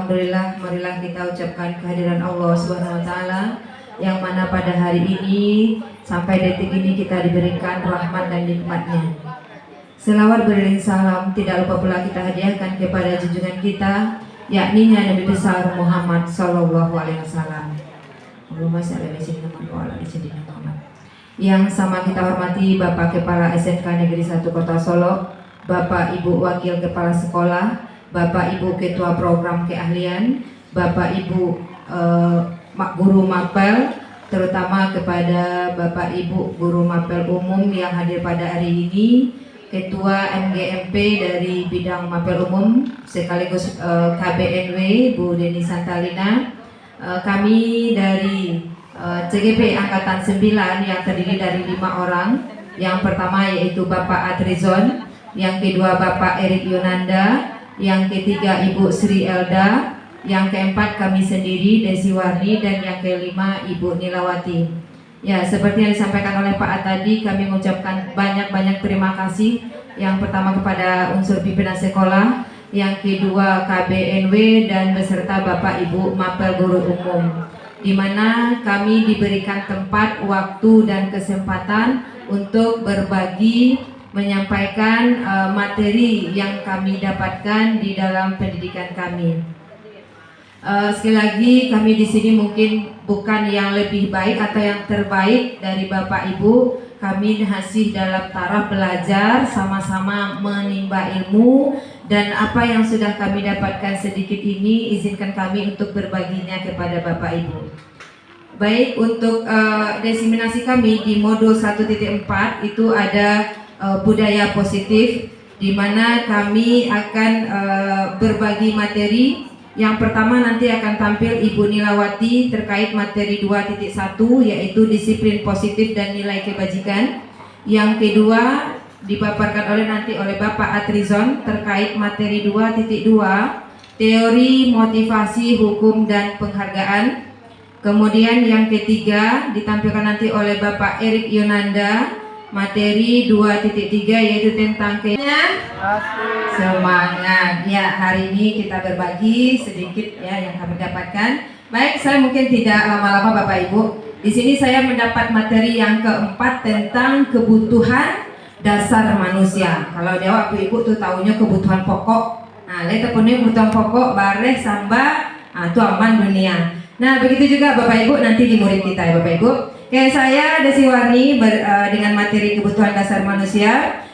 Alhamdulillah, marilah kita ucapkan kehadiran Allah Subhanahu wa taala yang mana pada hari ini sampai detik ini kita diberikan rahmat dan nikmatnya. Selawat beriring salam tidak lupa pula kita hadiahkan kepada junjungan kita, yakni Nabi besar Muhammad sallallahu alaihi wasallam. Allahumma shalli ala sayyidina Muhammad. Yang sama kita hormati Bapak Kepala SMK Negeri 1 Kota Solo, Bapak Ibu Wakil Kepala Sekolah, Bapak Ibu Ketua Program Keahlian, Bapak Ibu Guru Mapel, terutama kepada Bapak Ibu Guru Mapel Umum yang hadir pada hari ini, Ketua MGMP dari bidang Mapel Umum sekaligus KBNW Bu Deni Santalina, kami dari CGP Angkatan 9 yang terdiri dari 5 orang. Yang pertama yaitu Bapak Adrizon, yang kedua Bapak Erik Yunanda, yang ketiga Ibu Sri Elda, yang keempat kami sendiri Desi Warni, dan yang kelima Ibu Nilawati. Ya, seperti yang disampaikan oleh Pak Ad tadi, kami mengucapkan banyak-banyak terima kasih. Yang pertama kepada unsur pimpinan sekolah, yang kedua KBNW dan beserta Bapak Ibu Mapel Guru Umum, di mana kami diberikan tempat, waktu dan kesempatan untuk berbagi, menyampaikan materi yang kami dapatkan di dalam pendidikan kami. Sekali lagi kami di sini mungkin bukan yang lebih baik atau yang terbaik dari Bapak Ibu. Kami masih dalam taraf belajar, sama-sama menimba ilmu, dan apa yang sudah kami dapatkan sedikit ini izinkan kami untuk berbaginya kepada Bapak Ibu. Baik, untuk diseminasi kami di modul 1.4 itu ada budaya positif, di mana kami akan berbagi materi. Yang pertama nanti akan tampil Ibu Nilawati terkait materi 2.1 yaitu disiplin positif dan nilai kebajikan. Yang kedua dipaparkan nanti oleh Bapak Adrizon terkait materi 2.2 teori motivasi hukum dan penghargaan. Kemudian yang ketiga ditampilkan nanti oleh Bapak Erik Yunanda materi 2.3 yaitu tentang semangat. Ya, hari ini kita berbagi sedikit ya yang kami dapatkan. Baik, saya mungkin tidak lama-lama Bapak Ibu. Di sini saya mendapat materi yang keempat tentang kebutuhan dasar manusia. Kalau Dewa Ibu tuh tahunya kebutuhan pokok. Nah, lihat punya kebutuhan pokok bareh samba, itu aman dunia. Nah, begitu juga Bapak Ibu nanti di murid kita ya Bapak Ibu. Oke, saya Desi Warni dengan materi kebutuhan dasar manusia.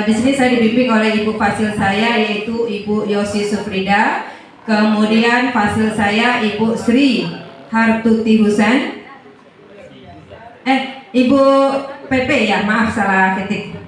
Di sini saya dibimbing oleh Ibu Fasil saya yaitu Ibu Yosi Sufrida. Kemudian Fasil saya Ibu Sri Hartuti Husen. Ibu PP ya, maaf salah ketik.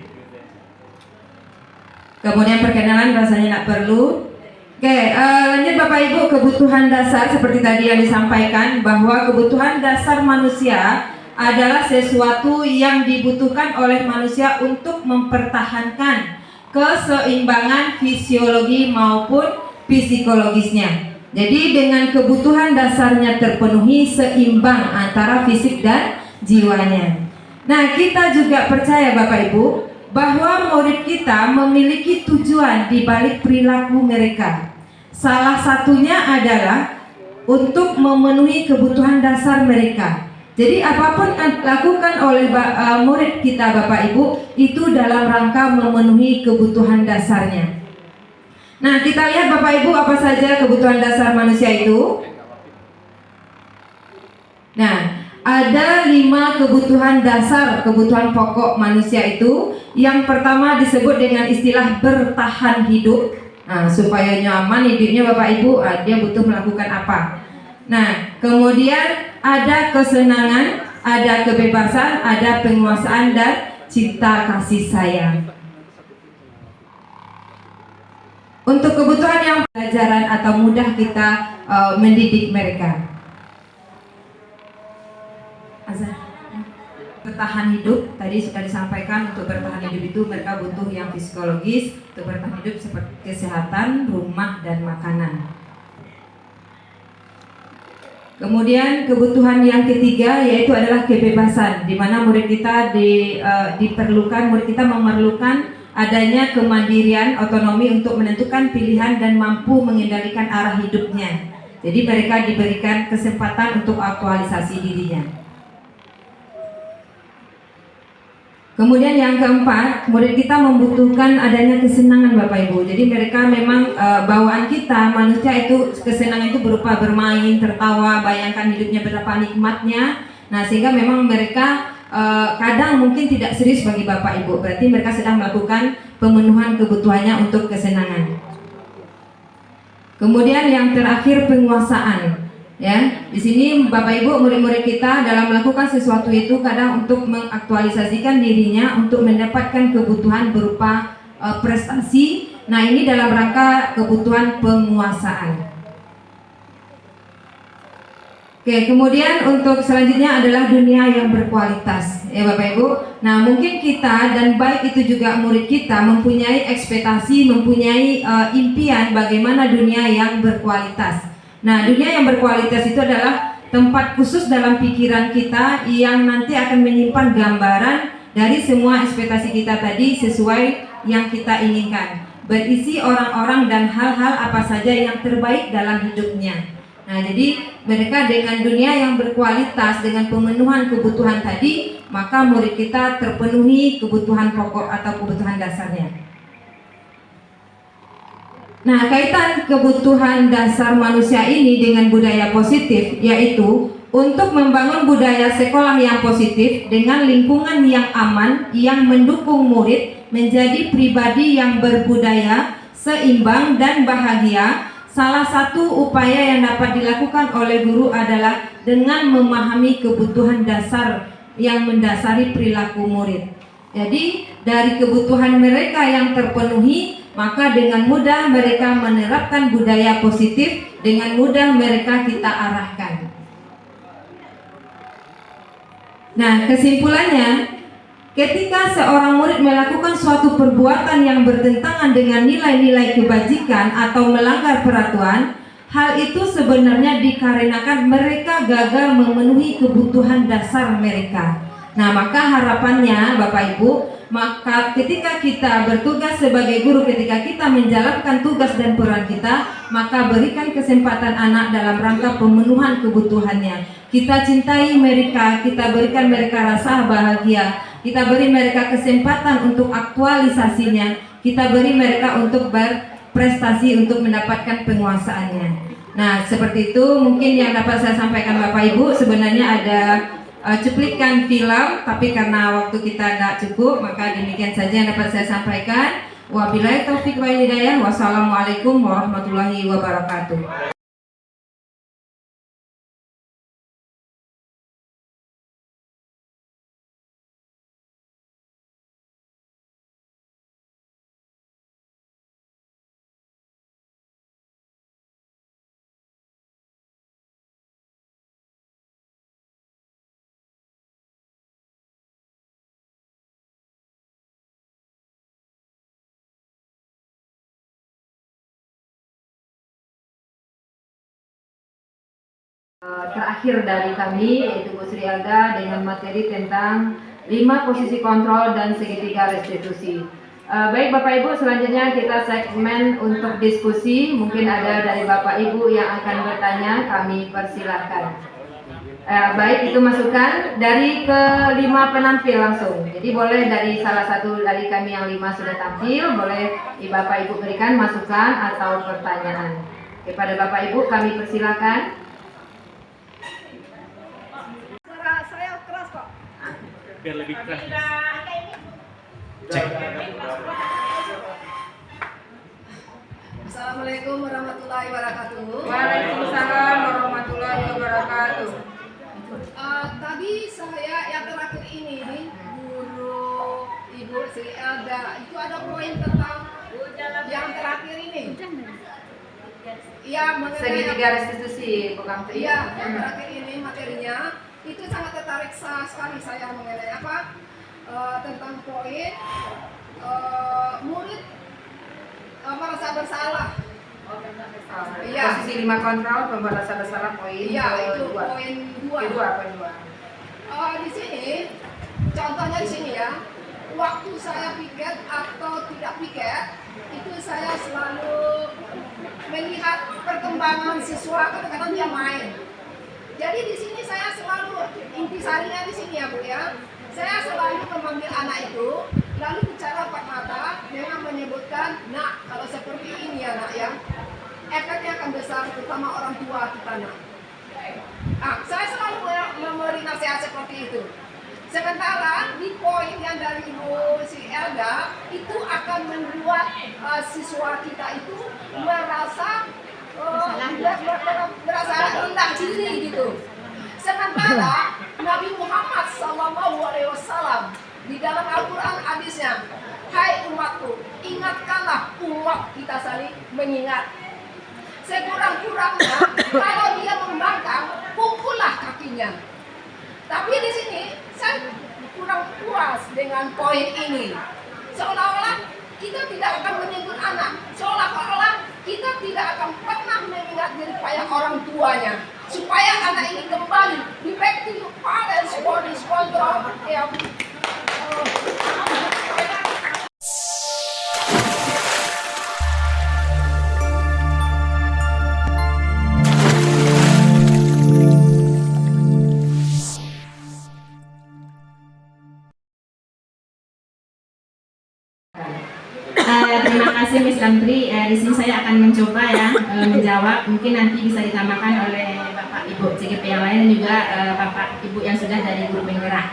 Kemudian perkenalan rasanya tidak perlu. Oke, lanjut Bapak Ibu, kebutuhan dasar seperti tadi yang disampaikan bahwa kebutuhan dasar manusia adalah sesuatu yang dibutuhkan oleh manusia untuk mempertahankan keseimbangan fisiologi maupun psikologisnya. Jadi dengan kebutuhan dasarnya terpenuhi, seimbang antara fisik dan jiwanya. Nah, kita juga percaya Bapak Ibu bahwa murid kita memiliki tujuan di balik perilaku mereka. Salah satunya adalah untuk memenuhi kebutuhan dasar mereka. Jadi apapun yang dilakukan oleh murid kita Bapak Ibu itu dalam rangka memenuhi kebutuhan dasarnya. Nah, kita lihat Bapak Ibu apa saja kebutuhan dasar manusia itu. Nah, ada 5 kebutuhan dasar, kebutuhan pokok manusia itu. Yang pertama disebut dengan istilah bertahan hidup. Nah, supaya nyaman hidupnya Bapak Ibu, dia butuh melakukan apa? Nah, kemudian ada kesenangan, ada kebebasan, ada penguasaan dan cinta kasih sayang. Untuk kebutuhan yang pelajaran atau mudah kita mendidik mereka. Bertahan hidup tadi sudah disampaikan, untuk bertahan hidup itu mereka butuh yang psikologis. Untuk bertahan hidup seperti kesehatan, rumah dan makanan. Kemudian kebutuhan yang ketiga yaitu adalah kebebasan, di mana murid kita murid kita memerlukan adanya kemandirian, otonomi untuk menentukan pilihan dan mampu mengendalikan arah hidupnya. Jadi mereka diberikan kesempatan untuk aktualisasi dirinya. Kemudian yang keempat, murid kita membutuhkan adanya kesenangan Bapak Ibu. Jadi mereka memang bawaan kita manusia itu kesenangan itu berupa bermain, tertawa, bayangkan hidupnya betapa nikmatnya. Nah sehingga memang mereka kadang mungkin tidak serius bagi Bapak Ibu. Berarti mereka sedang melakukan pemenuhan kebutuhannya untuk kesenangan. Kemudian yang terakhir penguasaan. Ya, di sini Bapak Ibu murid-murid kita dalam melakukan sesuatu itu kadang untuk mengaktualisasikan dirinya untuk mendapatkan kebutuhan berupa prestasi. Nah, ini dalam rangka kebutuhan penguasaan. Oke, kemudian untuk selanjutnya adalah dunia yang berkualitas, ya Bapak Ibu. Nah, mungkin kita dan baik itu juga murid kita mempunyai ekspektasi, mempunyai impian bagaimana dunia yang berkualitas. Nah, dunia yang berkualitas itu adalah tempat khusus dalam pikiran kita yang nanti akan menyimpan gambaran dari semua ekspektasi kita tadi sesuai yang kita inginkan. Berisi orang-orang dan hal-hal apa saja yang terbaik dalam hidupnya. Nah, jadi mereka dengan dunia yang berkualitas, dengan pemenuhan kebutuhan tadi, maka murid kita terpenuhi kebutuhan pokok atau kebutuhan dasarnya. Nah, kaitan kebutuhan dasar manusia ini dengan budaya positif, yaitu untuk membangun budaya sekolah yang positif dengan lingkungan yang aman, yang mendukung murid menjadi pribadi yang berbudaya, seimbang dan bahagia. Salah satu upaya yang dapat dilakukan oleh guru adalah dengan memahami kebutuhan dasar yang mendasari perilaku murid. Jadi, dari kebutuhan mereka yang terpenuhi, maka dengan mudah mereka menerapkan budaya positif, dengan mudah mereka kita arahkan. Nah, kesimpulannya, ketika seorang murid melakukan suatu perbuatan yang bertentangan dengan nilai-nilai kebajikan atau melanggar peraturan, hal itu sebenarnya dikarenakan mereka gagal memenuhi kebutuhan dasar mereka. Nah, maka harapannya Bapak Ibu, maka ketika kita bertugas sebagai guru, ketika kita menjalankan tugas dan peran kita, maka berikan kesempatan anak dalam rangka pemenuhan kebutuhannya. Kita cintai mereka, kita berikan mereka rasa bahagia, kita beri mereka kesempatan untuk aktualisasinya, kita beri mereka untuk berprestasi untuk mendapatkan penguasaannya. Nah, seperti itu mungkin yang dapat saya sampaikan Bapak Ibu. Sebenarnya ada cuplikan film, tapi karena waktu kita tidak cukup, maka demikian saja yang dapat saya sampaikan. Wabillahi taufiq wal hidayah. Wassalamualaikum warahmatullahi wabarakatuh. Terakhir dari kami yaitu Bu Sri Elda dengan materi tentang 5 posisi kontrol dan segitiga restitusi. Baik Bapak Ibu, selanjutnya kita segmen untuk diskusi. Mungkin ada dari Bapak Ibu yang akan bertanya, kami persilahkan. Baik, itu masukan dari ke-5 penampil langsung. Jadi boleh dari salah satu dari kami yang 5 sudah tampil, boleh Bapak Ibu berikan masukan atau pertanyaan. Kepada Bapak Ibu kami persilahkan. Biar lebih keras. Cek. Assalamualaikum warahmatullahi wabarakatuh. Waalaikumsalam warahmatullahi wabarakatuh. Tadi saya yang terakhir ini nih, guru Ibu Sri Elda, itu ada poin tentang yang terakhir ini. Iya, Segitiga restitusi, bukan? Iya, yang terakhir ini materinya itu sangat tertarik sekali saya mengenai apa tentang poin murid merasa bersalah. Iya. Posisi 5 kontrol merasa bersalah poin. Iya, itu poin 2. Kedua. Di sini contohnya di sini ya. waktu saya piket atau tidak piket, itu saya selalu melihat perkembangan siswa, kadang-kadang dia main. Jadi di sini saya selalu, intisarinya di sini ya Bu ya, saya selalu memanggil anak itu, lalu bicara empat mata dengan menyebutkan, nak kalau seperti ini ya nak ya, efeknya akan besar, terutama orang tua kita nak. Nah, saya selalu memberi nasihat seperti itu. Sementara di poin yang dari Ibu si Elda itu akan membuat siswa kita itu merasa rendah diri gitu. Sementara Nabi Muhammad SAW di dalam Al-Quran hadisnya, hai umatku, ingatkanlah umat kita saling mengingat. Sekurang-kurangnya kalau dia membangkang, pukullah kakinya. Tapi di sini saya kurang puas dengan poin ini. Seolah-olah kita tidak akan menyebut anak, seolah-olah kita tidak akan pernah mengingat diri payah orang tuanya, supaya anak ini kembali di back to your parents for this control. Ya. Terima kasih Miss Kantri. Di sini saya akan mencoba ya menjawab. Mungkin nanti bisa ditambahkan oleh Bapak Ibu CGP yang lain dan juga Bapak Ibu yang sudah dari guru penggerak.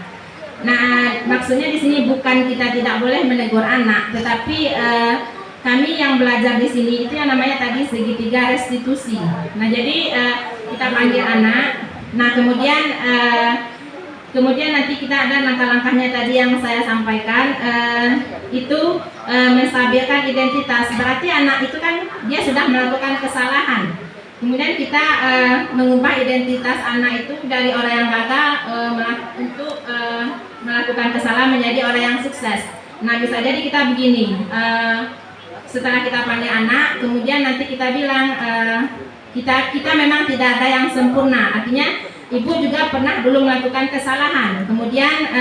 Nah, maksudnya di sini bukan kita tidak boleh menegur anak, tetapi kami yang belajar di sini itu yang namanya tadi segitiga restitusi. Nah, jadi kita panggil anak. Nah, kemudian nanti kita ada langkah-langkahnya tadi yang saya sampaikan, itu menstabilkan identitas. Berarti anak itu kan dia sudah melakukan kesalahan. Kemudian kita mengubah identitas anak itu dari orang yang gagal untuk melakukan kesalahan menjadi orang yang sukses. Nah, bisa jadi kita begini, setelah kita panggil anak, kemudian nanti kita bilang kita memang tidak ada yang sempurna. Artinya ibu juga pernah dulu melakukan kesalahan. Kemudian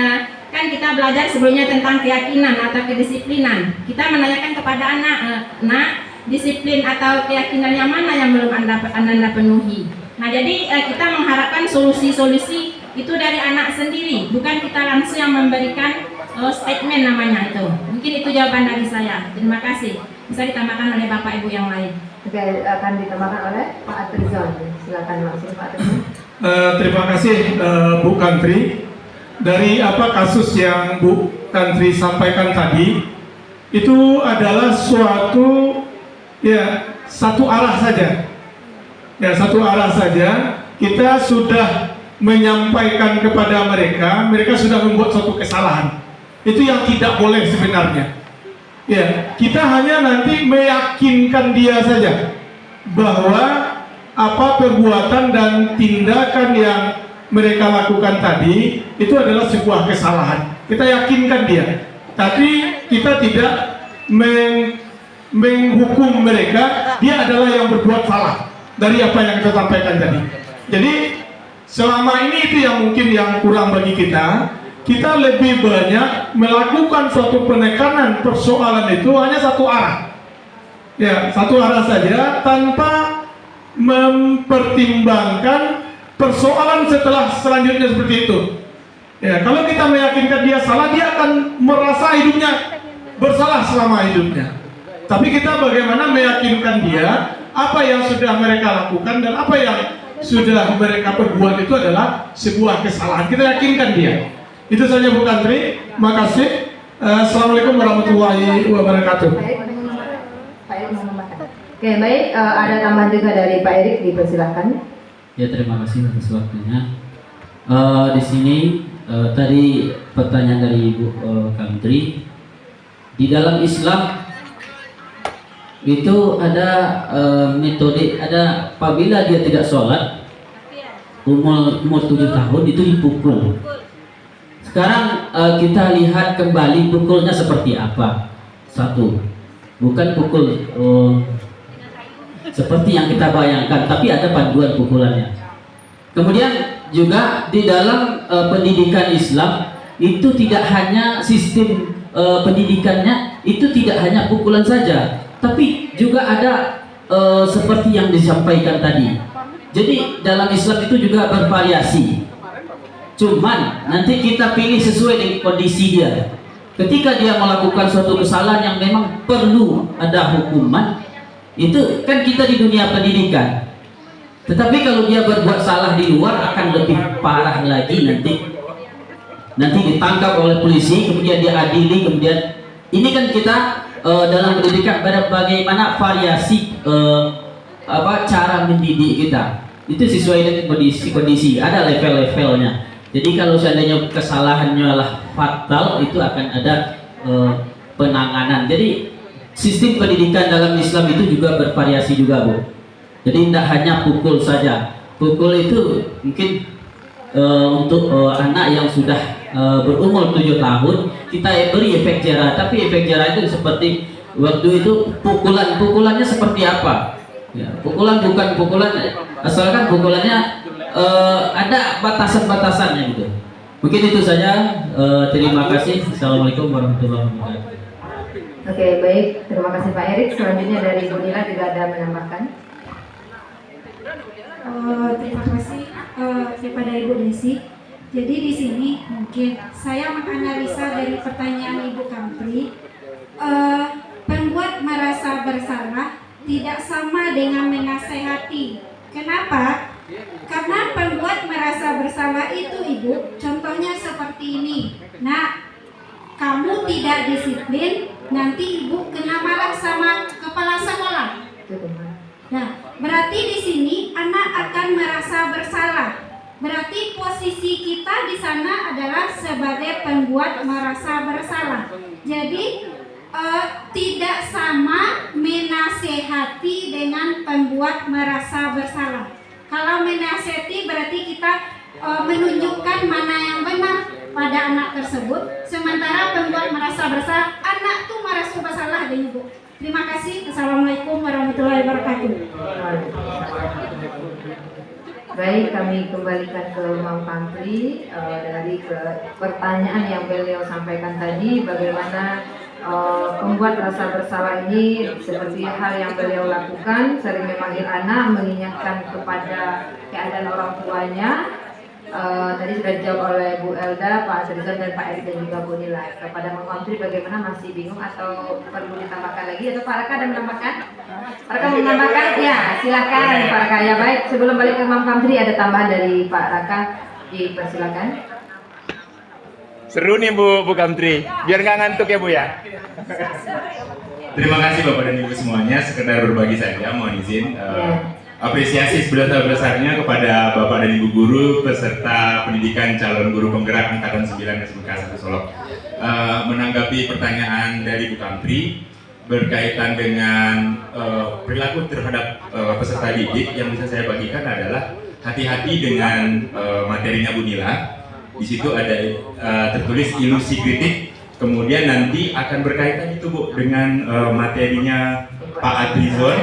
kan kita belajar sebelumnya tentang keyakinan atau kedisiplinan. Kita menanyakan kepada anak, nak, disiplin atau keyakinan yang mana yang belum anda penuhi. Nah, jadi kita mengharapkan solusi-solusi itu dari anak sendiri, bukan kita langsung yang memberikan statement namanya itu. Mungkin itu jawaban dari saya. Terima kasih. Bisa ditambahkan oleh Bapak Ibu yang lain. Oke, akan ditambahkan oleh Pak Atrizal. Silakan langsung Pak Atrizal. Terima kasih Bu Kantri. Dari apa kasus yang Bu Kantri sampaikan tadi, itu adalah satu arah saja. Ya, satu arah saja. Kita sudah menyampaikan kepada mereka sudah membuat suatu kesalahan. Itu yang tidak boleh sebenarnya. Ya, kita hanya nanti meyakinkan dia saja bahwa apa perbuatan dan tindakan yang mereka lakukan tadi itu adalah sebuah kesalahan. Kita yakinkan dia, tapi kita tidak menghukum mereka. Dia adalah yang berbuat salah dari apa yang kita sampaikan tadi. Jadi selama ini itu yang mungkin yang kurang bagi kita. Kita lebih banyak melakukan suatu penekanan persoalan itu hanya satu arah. Ya, satu arah saja tanpa mempertimbangkan persoalan setelah selanjutnya seperti itu. Ya, kalau kita meyakinkan dia salah, dia akan merasa hidupnya bersalah selama hidupnya. Tapi kita bagaimana meyakinkan dia apa yang sudah mereka lakukan dan apa yang sudah mereka perbuat itu adalah sebuah kesalahan. Kita yakinkan dia. Itu saja Bu Kantri. Makasih. Assalamualaikum warahmatullahi wabarakatuh. Pak Erik mau menambahkan. Oke, baik. Ada tambahan juga dari Pak Erik, dipersilakan. Ya, terima kasih atas waktunya. Di sini tadi pertanyaan dari Ibu Kantri, di dalam Islam itu ada metode, ada apabila dia tidak sholat umur 7 tahun itu dipukul. Sekarang kita lihat kembali pukulnya seperti apa. Satu, bukan pukul seperti yang kita bayangkan, tapi ada panduan pukulannya. Kemudian juga di dalam pendidikan Islam itu tidak hanya sistem pendidikannya, itu tidak hanya pukulan saja, tapi juga ada seperti yang disampaikan tadi. Jadi dalam Islam itu juga bervariasi. Cuman nanti kita pilih sesuai dengan kondisi dia. Ketika dia melakukan suatu kesalahan yang memang perlu ada hukuman, itu kan kita di dunia pendidikan. Tetapi kalau dia berbuat salah di luar akan lebih parah lagi nanti ditangkap oleh polisi, kemudian dia adili, kemudian ini kan kita dalam pendidikan bagaimana variasi cara mendidik kita. Itu sesuai dengan kondisi, ada level-levelnya. Jadi kalau seandainya kesalahannya lah fatal, itu akan ada penanganan. Jadi sistem pendidikan dalam Islam itu juga bervariasi juga, Bu. Jadi tidak hanya pukul saja. Pukul itu mungkin untuk anak yang sudah berumur 7 tahun kita beri efek jerah, tapi efek jerah itu seperti waktu itu pukulannya seperti apa? Ya, pukulan bukan pukulan, asalkan pukulannya ada batasan-batasannya gitu. Mungkin itu saja. Terima kasih. Assalamualaikum warahmatullahi wabarakatuh. Oke, baik. Terima kasih Pak Erik. Selanjutnya dari Bu Nila tidak ada menambahkan. Terima kasih kepada Ibu Desi. Jadi di sini mungkin saya menganalisa dari pertanyaan Ibu Kantri, pembuat merasa bersalah tidak sama dengan menasehati. Kenapa? Karena pembuat merasa bersalah itu, Ibu, contohnya seperti ini. Nah, kamu tidak disiplin, nanti Ibu kena marah sama kepala sekolah. Nah, berarti di sini anak akan merasa bersalah. Berarti posisi kita di sana adalah sebagai pembuat merasa bersalah. Jadi tidak sama menasehati dengan pembuat merasa bersalah. Kalau menasehati berarti kita menunjukkan mana yang benar pada anak tersebut. Sementara pembuat merasa bersalah, anak tuh merasa bersalah dengan Ibu. Terima kasih. Assalamualaikum warahmatullahi wabarakatuh. Baik, kami kembalikan ke Mam Kantri dari pertanyaan yang beliau sampaikan tadi, bagaimana pembuat rasa bersalah ini seperti hal yang beliau lakukan, sering memanggil anak, mengingatkan kepada keadaan orang tuanya. Tadi sudah dijawab oleh Bu Elda, Pak Srizon dan Pak Erik dan juga Bu Nila. Kepada Mam Kantri bagaimana, masih bingung atau perlu ditambahkan lagi, atau Pak Raka ada menambahkan? Pak Raka mau menambahkan? Ya, silakan Pak Raka. Ya baik, sebelum balik ke Mam Kantri ada tambahan dari Pak Raka, dipersilakan. Seru nih Bu Kantri, biar nggak ngantuk ya Bu ya. Terima kasih Bapak dan Ibu semuanya, sekedar berbagi saja, mohon izin apresiasi sebesar-besarnya kepada Bapak dan Ibu guru peserta pendidikan calon guru penggerak angkatan 9 SMK 1 Solo. Menanggapi pertanyaan dari Bu Kantri berkaitan dengan perilaku terhadap peserta didik, yang bisa saya bagikan adalah hati-hati dengan materinya Bu Nila. Di situ ada tertulis ilusi kritik, kemudian nanti akan berkaitan itu Bu dengan materinya Pak Adrizon,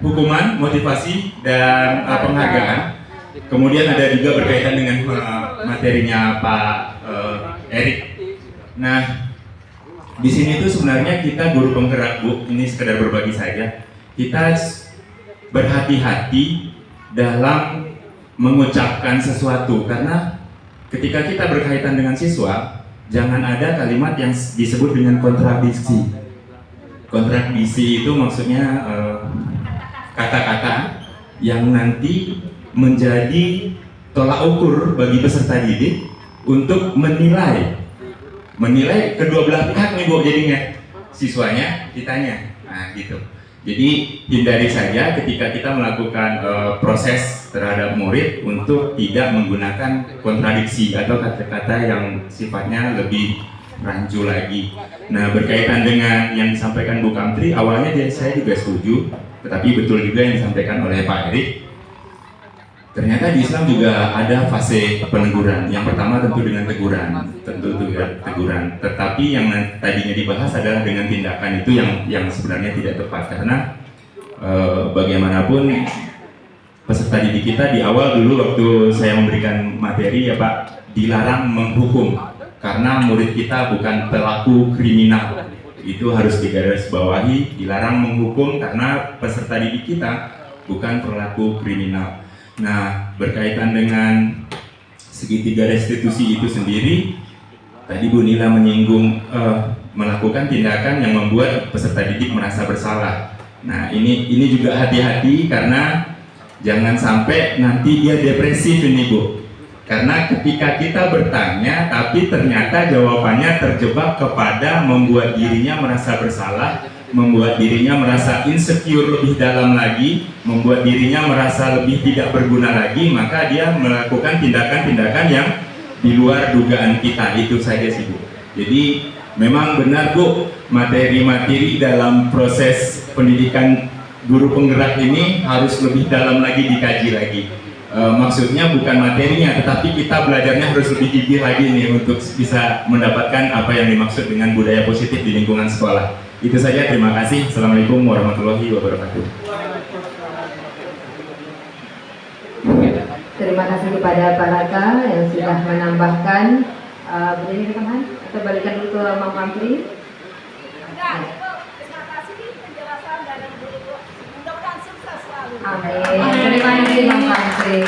hukuman, motivasi, dan penghargaan. Kemudian ada juga berkaitan dengan materinya Pak Erik. Nah, di sini tuh sebenarnya kita guru penggerak Bu, ini sekedar berbagi saja. Kita berhati-hati dalam mengucapkan sesuatu, karena ketika kita berkaitan dengan siswa, jangan ada kalimat yang disebut dengan kontradiksi. Kontradiksi itu maksudnya kata-kata yang nanti menjadi tolak ukur bagi peserta didik untuk menilai kedua belah pihak nih Bu, jadinya siswanya, kitanya. Nah gitu. Jadi hindari saja ketika kita melakukan proses terhadap murid untuk tidak menggunakan kontradiksi atau kata-kata yang sifatnya lebih rancu lagi. Nah, berkaitan dengan yang disampaikan Bu Kantri, awalnya saya juga setuju, tetapi betul juga yang disampaikan oleh Pak Erik. Ternyata di Islam juga ada fase peneguran. Yang pertama tentu dengan teguran, Tetapi yang tadinya dibahas adalah dengan tindakan, itu yang sebenarnya tidak tepat, karena bagaimanapun peserta didik kita di awal dulu waktu saya memberikan materi ya Pak, dilarang menghukum. karena murid kita bukan pelaku kriminal. Itu harus digarisbawahi, dilarang menghukum karena peserta didik kita bukan pelaku kriminal. Nah, berkaitan dengan segitiga restitusi itu sendiri, tadi Bu Nila menyinggung melakukan tindakan yang membuat peserta didik merasa bersalah. Nah, ini juga hati-hati karena jangan sampai nanti dia depresif ini Bu. Karena ketika kita bertanya tapi ternyata jawabannya terjebak kepada membuat dirinya merasa bersalah, membuat dirinya merasa insecure lebih dalam lagi, membuat dirinya merasa lebih tidak berguna lagi, maka dia melakukan tindakan-tindakan yang di luar dugaan kita. Itu saja sih Bu. Jadi memang benar Bu, materi-materi dalam proses pendidikan guru penggerak ini harus lebih dalam lagi dikaji lagi. Maksudnya bukan materinya, tetapi kita belajarnya harus lebih gigih lagi nih untuk bisa mendapatkan apa yang dimaksud dengan budaya positif di lingkungan sekolah. Itu saja, terima kasih. Assalamualaikum warahmatullahi wabarakatuh. Terima kasih kepada Pak Raka yang sudah menambahkan. Berdiri teman atau balikan dulu ke Mang Pantri. Terima kasih penjelasan dari guru. Mudah-mudahan sukses selalu. Amin. Terima kasih Mang Pantri.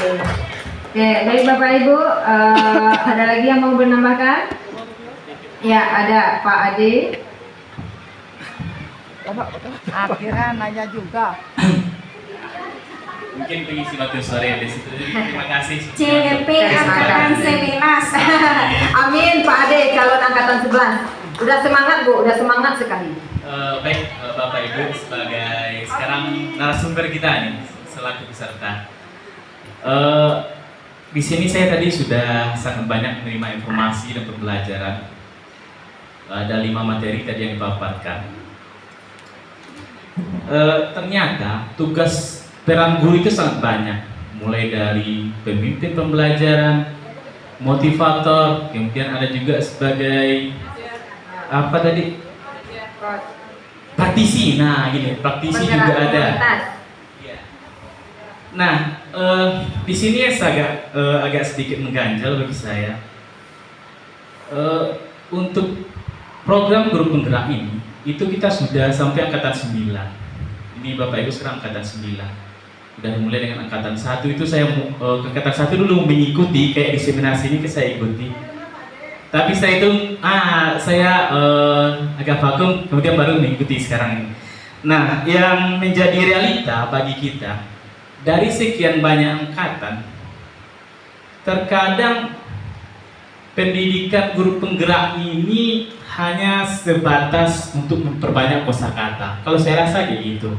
Oke, baik Bapak Ibu, ada lagi yang mau menambahkan? Ya, ada Pak Ade. Akhirnya nanya juga. Mungkin pengisi waktu sore di situ. Terima kasih. CLP angkatan 11. Amin Pak Ade, calon angkatan 11. Udah semangat Bu, udah semangat sekali. Baik Bapak Ibu, sebagai sekarang narasumber kita nih selaku peserta. Di sini saya tadi sudah sangat banyak menerima informasi dan pembelajaran. Ada 5 materi tadi yang dipaparkan. Ternyata tugas peran guru itu sangat banyak, mulai dari pemimpin pembelajaran, motivator, kemudian ada juga sebagai apa tadi? Praktisi. Nah, gini, praktisi juga ada. Nah, di sini agak sedikit mengganjal bagi saya. Untuk program guru penggerak ini, itu kita sudah sampai angkatan 9. Ini Bapak Ibu sekarang angkatan 9. Udah mulai dengan angkatan 1 itu saya ke angkatan 1 dulu mengikuti kayak diseminasi ini saya ikuti. Tapi saya itu agak vakum, kemudian baru mengikuti sekarang ini. Nah, yang menjadi realita bagi kita dari sekian banyak angkatan, terkadang pendidikan guru penggerak ini hanya sebatas untuk memperbanyak kosakata. Kalau saya rasa kayak gitu.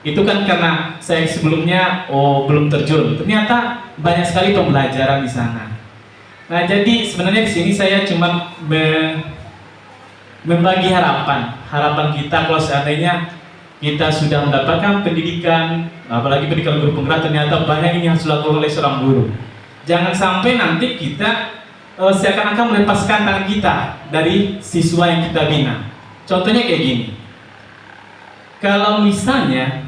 Itu kan karena saya sebelumnya belum terjun. Ternyata banyak sekali pembelajaran di sana. Nah, jadi sebenarnya di sini saya cuma membagi harapan kita kalau seandainya kita sudah mendapatkan pendidikan, apalagi pendidikan guru penggerak, ternyata banyak ini yang harus dilakukan oleh seorang guru. Jangan sampai nanti kita seakan-akan melepaskan tangan kita dari siswa yang kita bina. Contohnya kayak gini. Kalau misalnya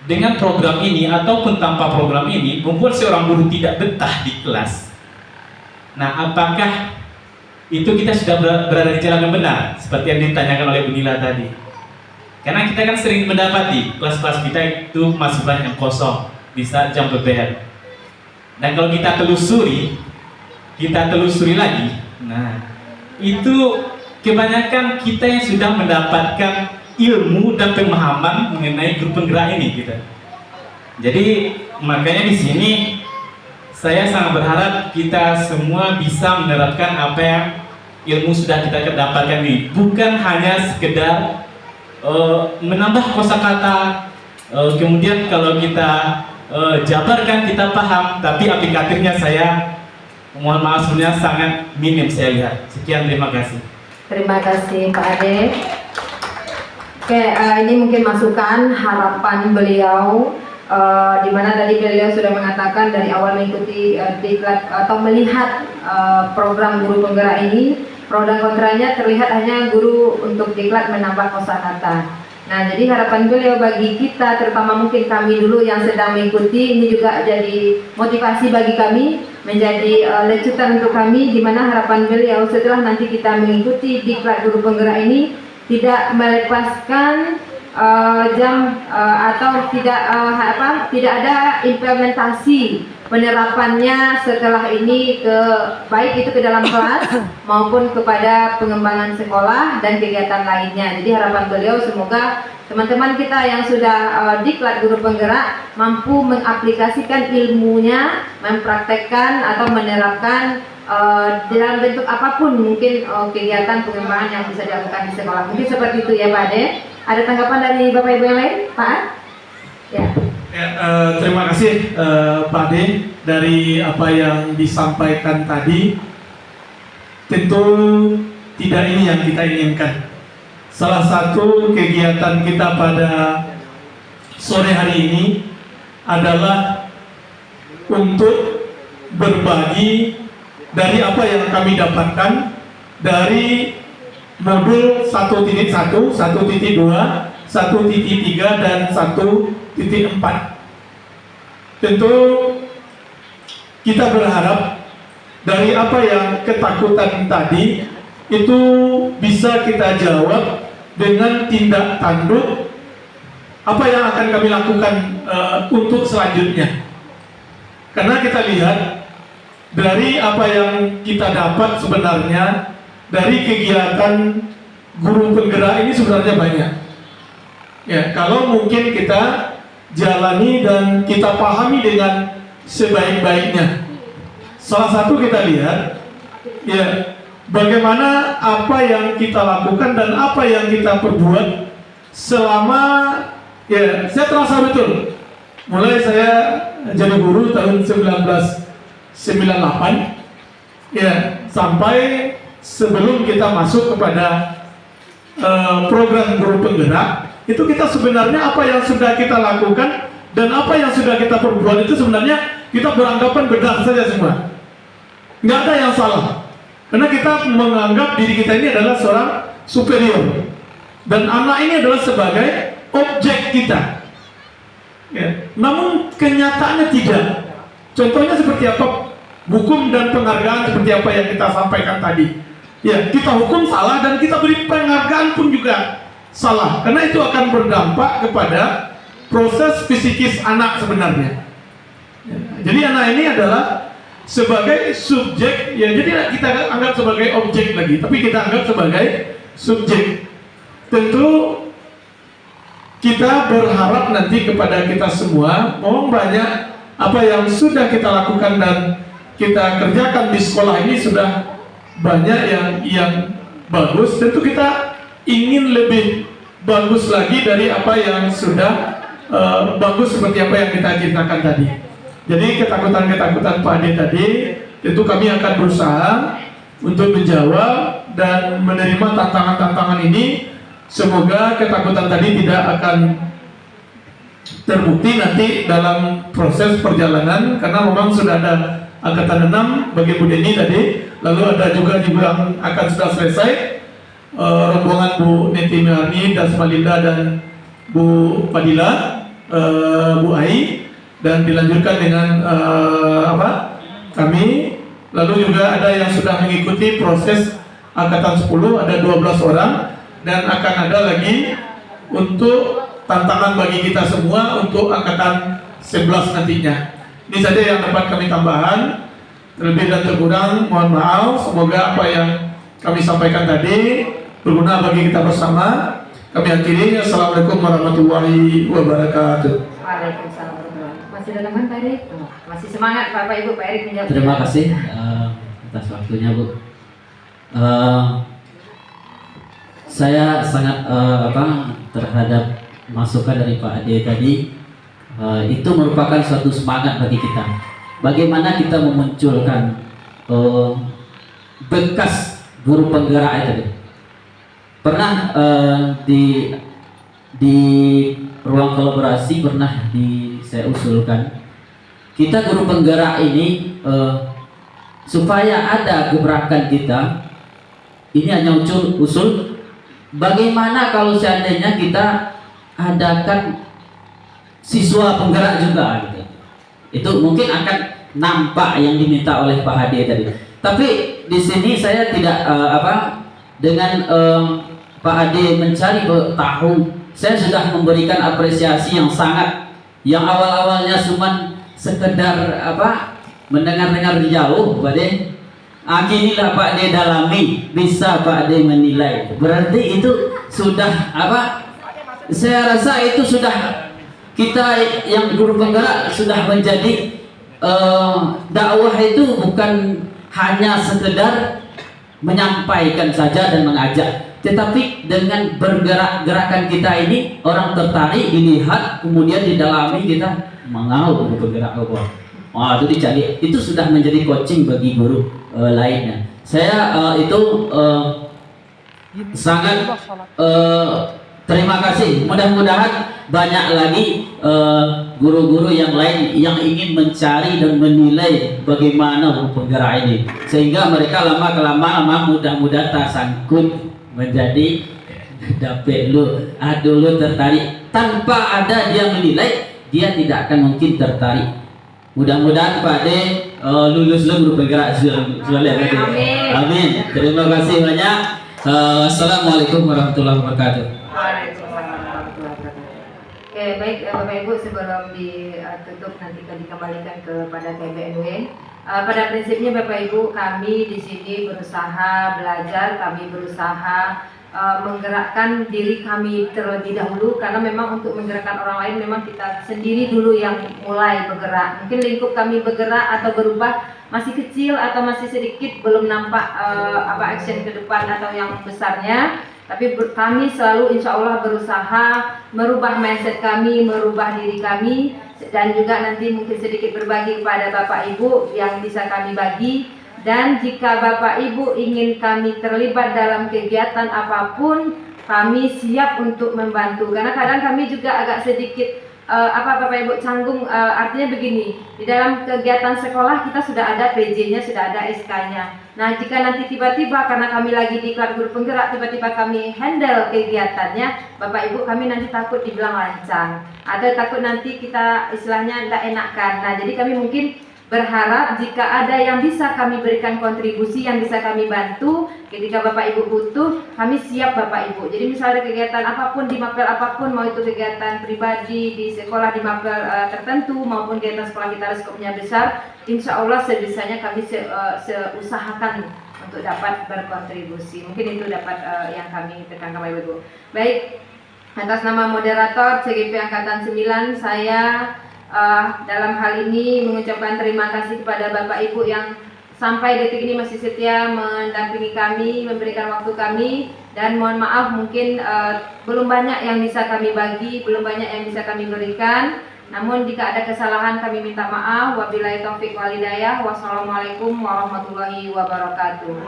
dengan program ini ataupun tanpa program ini membuat seorang guru tidak betah di kelas. Nah, apakah itu kita sudah berada di jalan yang benar seperti yang ditanyakan oleh Bu Nila tadi? Karena kita kan sering mendapati kelas-kelas kita itu masih banyak yang kosong di saat jam PPR. Dan kalau kita telusuri lagi, nah itu kebanyakan kita yang sudah mendapatkan ilmu dan pemahaman mengenai grup penggerak ini gitu. Jadi makanya di sini saya sangat berharap kita semua bisa menerapkan apa yang ilmu sudah kita dapatkan ini, bukan hanya sekedar menambah kosakata, kemudian kalau kita jabarkan kita paham, tapi aplikatifnya saya mohon maaf sebenarnya sangat minim saya lihat. Sekian, terima kasih. Terima kasih Pak Ade. Oke, ini mungkin masukan harapan beliau, di mana tadi beliau sudah mengatakan dari awal mengikuti diklat atau melihat program guru penggerak ini, pro dan kontranya terlihat hanya guru untuk diklat menambah kosakata. Nah, jadi harapan beliau bagi kita, terutama mungkin kami dulu yang sedang mengikuti, ini juga jadi motivasi bagi kami, menjadi lecutan untuk kami, di mana harapan beliau setelah nanti kita mengikuti diklat guru penggerak ini tidak melepaskan jam atau tidak ada implementasi penerapannya setelah ini baik itu ke dalam kelas maupun kepada pengembangan sekolah dan kegiatan lainnya. Jadi harapan beliau semoga teman-teman kita yang sudah diklat guru penggerak mampu mengaplikasikan ilmunya, mempraktekkan atau menerapkan dalam bentuk apapun mungkin kegiatan pengembangan yang bisa dilakukan di sekolah. Mungkin seperti itu ya Pak Ade. Ada tanggapan dari Bapak Ibu yang lain, Pak? Ya. Terima kasih Pak Ade dari apa yang disampaikan tadi. Tentu tidak ini yang kita inginkan. Salah satu kegiatan kita pada sore hari ini adalah untuk berbagi dari apa yang kami dapatkan dari modul 1.1, 1.2, 1.3 dan 1.4. Tentu kita berharap dari apa yang ketakutan tadi itu bisa kita jawab dengan tindak tanduk apa yang akan kami lakukan untuk selanjutnya. Karena kita lihat dari apa yang kita dapat sebenarnya dari kegiatan guru penggerak ini sebenarnya banyak. Ya, kalau mungkin kita jalani dan kita pahami dengan sebaik-baiknya. Salah satu kita lihat, ya, bagaimana apa yang kita lakukan dan apa yang kita perbuat selama, ya, saya terasa betul. Mulai saya jadi guru tahun 1998, ya, sampai sebelum kita masuk kepada program guru penggerak, itu kita sebenarnya apa yang sudah kita lakukan dan apa yang sudah kita perbuat itu sebenarnya kita beranggapan benar saja semua. Nggak ada yang salah. Karena kita menganggap diri kita ini adalah seorang superior. Dan anak ini adalah sebagai objek kita. Ya. Namun kenyataannya tidak. Contohnya seperti apa? Hukum dan penghargaan seperti apa yang kita sampaikan tadi. Ya, kita hukum salah dan kita beri penghargaan pun juga salah. Karena itu akan berdampak kepada proses psikis anak sebenarnya. Ya, jadi anak ini adalah sebagai subjek, ya, jadi kita anggap sebagai objek lagi, tapi kita anggap sebagai subjek. Tentu kita berharap nanti kepada kita semua, mohon banyak apa yang sudah kita lakukan dan kita kerjakan di sekolah ini sudah banyak yang bagus. Tentu kita ingin lebih bagus lagi dari apa yang sudah bagus seperti apa yang kita ceritakan tadi. Jadi ketakutan-ketakutan Pak Ade tadi tentu kami akan berusaha untuk menjawab dan menerima tantangan-tantangan ini. Semoga ketakutan tadi tidak akan terbukti nanti dalam proses perjalanan, karena memang sudah ada angkatan 6 bagi Bu Deni tadi, lalu ada juga yang akan sudah selesai rombongan Bu Neti Miarni, Dasmalinda dan Bu Fadila, Bu Ai, dan dilanjutkan dengan kami. Lalu juga ada yang sudah mengikuti proses angkatan 10, ada 12 orang, dan akan ada lagi untuk tantangan bagi kita semua untuk angkatan 11 nantinya. Ini saja yang dapat kami tambahkan. Terlebih dan terkurang mohon maaf. Semoga apa yang kami sampaikan tadi berguna bagi kita bersama. Kami akhiri. Assalamualaikum warahmatullahi wabarakatuh. Waalaikumsalam. Masih ada teman Pak Erik? Masih semangat Bapak Ibu, Pak Erik menjawab. Terima kasih atas waktunya, Bu. Saya sangat terhadap masukan dari Pak Ade tadi. Itu merupakan suatu semangat bagi kita. Bagaimana kita memunculkan bekas guru penggerak itu. Pernah di ruang kolaborasi pernah saya usulkan, kita guru penggerak ini supaya ada gebrakan kita, ini hanya usul bagaimana kalau seandainya kita adakan siswa penggerak juga gitu. Itu mungkin akan nampak yang diminta oleh Pak Hadi tadi. Tapi di sini saya tidak dengan Pak Hadi mencari tahu, saya sudah memberikan apresiasi yang sangat, yang awalnya cuma sekedar mendengar-dengar jauh, Pak De. Akhirnya Pak De dalami, bisa Pak De menilai. Berarti itu sudah saya rasa itu sudah kita yang guru penggerak sudah menjadi dakwah itu bukan hanya sekedar menyampaikan saja dan mengajak, tetapi dengan bergerak-gerakan kita ini orang tertarik, dilihat, kemudian didalami, kita mau bergerak ke bawah. Wah, itu dicari, itu sudah menjadi coaching bagi guru lainnya. Saya sangat terima kasih. Mudah-mudahan banyak lagi guru-guru yang lain yang ingin mencari dan menilai bagaimana guru penggerak ini, sehingga mereka lama-kelamaan mudah-mudahan tersangkut menjadi dapet dulu tertarik. Tanpa ada dia menilai, dia tidak akan mungkin tertarik. Mudah-mudahan Pak De lulus guru penggerak selalu. Amin. Terima kasih banyak. Assalamualaikum warahmatullahi wabarakatuh. Oke, baik Bapak Ibu, sebelum ditutup nanti dikembalikan kepada TBNW. Pada prinsipnya Bapak Ibu, kami di sini berusaha belajar, kami berusaha menggerakkan diri kami terlebih dahulu, karena memang untuk menggerakkan orang lain memang kita sendiri dulu yang mulai bergerak. Mungkin lingkup kami bergerak atau berubah masih kecil atau masih sedikit, belum nampak action ke depan atau yang besarnya. Tapi kami selalu insya Allah berusaha merubah mindset kami, merubah diri kami, dan juga nanti mungkin sedikit berbagi kepada Bapak Ibu yang bisa kami bagi. Dan jika Bapak Ibu ingin kami terlibat dalam kegiatan apapun, kami siap untuk membantu. Karena kadang kami juga agak sedikit Bapak Ibu canggung, artinya begini, di dalam kegiatan sekolah kita sudah ada PJ-nya, sudah ada SK-nya. Nah, jika nanti tiba-tiba karena kami lagi di kelas guru penggerak, tiba-tiba kami handle kegiatannya, Bapak Ibu kami nanti takut dibilang lancang, atau takut nanti kita istilahnya tidak enakan. Nah, jadi kami mungkin berharap jika ada yang bisa kami berikan kontribusi, yang bisa kami bantu ketika Bapak Ibu butuh, kami siap Bapak Ibu. Jadi misalnya kegiatan apapun di mapel apapun, mau itu kegiatan pribadi di sekolah di mapel tertentu maupun kegiatan sekolah kita skopnya besar, insya Allah sebisanya kami seusahakan untuk dapat berkontribusi. Mungkin itu dapat yang kami tekankan Bapak Ibu. Baik, atas nama moderator CGP Angkatan 9, saya dalam hal ini mengucapkan terima kasih kepada Bapak Ibu yang sampai detik ini masih setia mendampingi kami, memberikan waktu kami, dan mohon maaf mungkin belum banyak yang bisa kami bagi, belum banyak yang bisa kami berikan. Namun jika ada kesalahan kami minta maaf. Wabillahi taufik wal hidayah. Wassalamualaikum warahmatullahi wabarakatuh.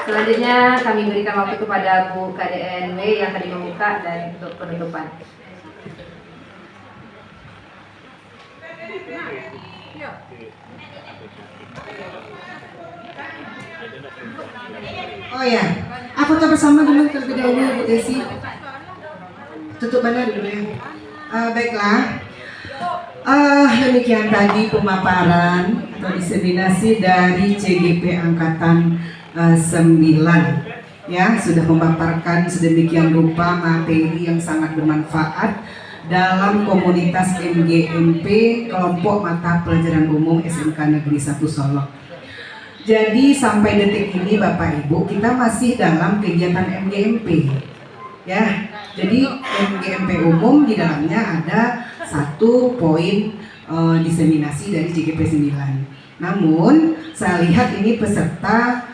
Selanjutnya kami berikan waktu kepada Bu KDNW yang tadi membuka dan untuk penutupan. Oh ya, apakah bersama dulu terlebih dahulu Bu Desi? Tutup mana dulu ya? Baiklah, demikian tadi pemaparan atau diseminasi dari CGP Angkatan 9 ya, sudah memaparkan sedemikian rupa materi yang sangat bermanfaat dalam komunitas MGMP kelompok mata pelajaran umum SMK Negeri 1 Solo. Jadi sampai detik ini Bapak Ibu kita masih dalam kegiatan MGMP ya. Jadi MGMP umum di dalamnya ada 1 poin diseminasi dari CGP 9. Namun saya lihat ini peserta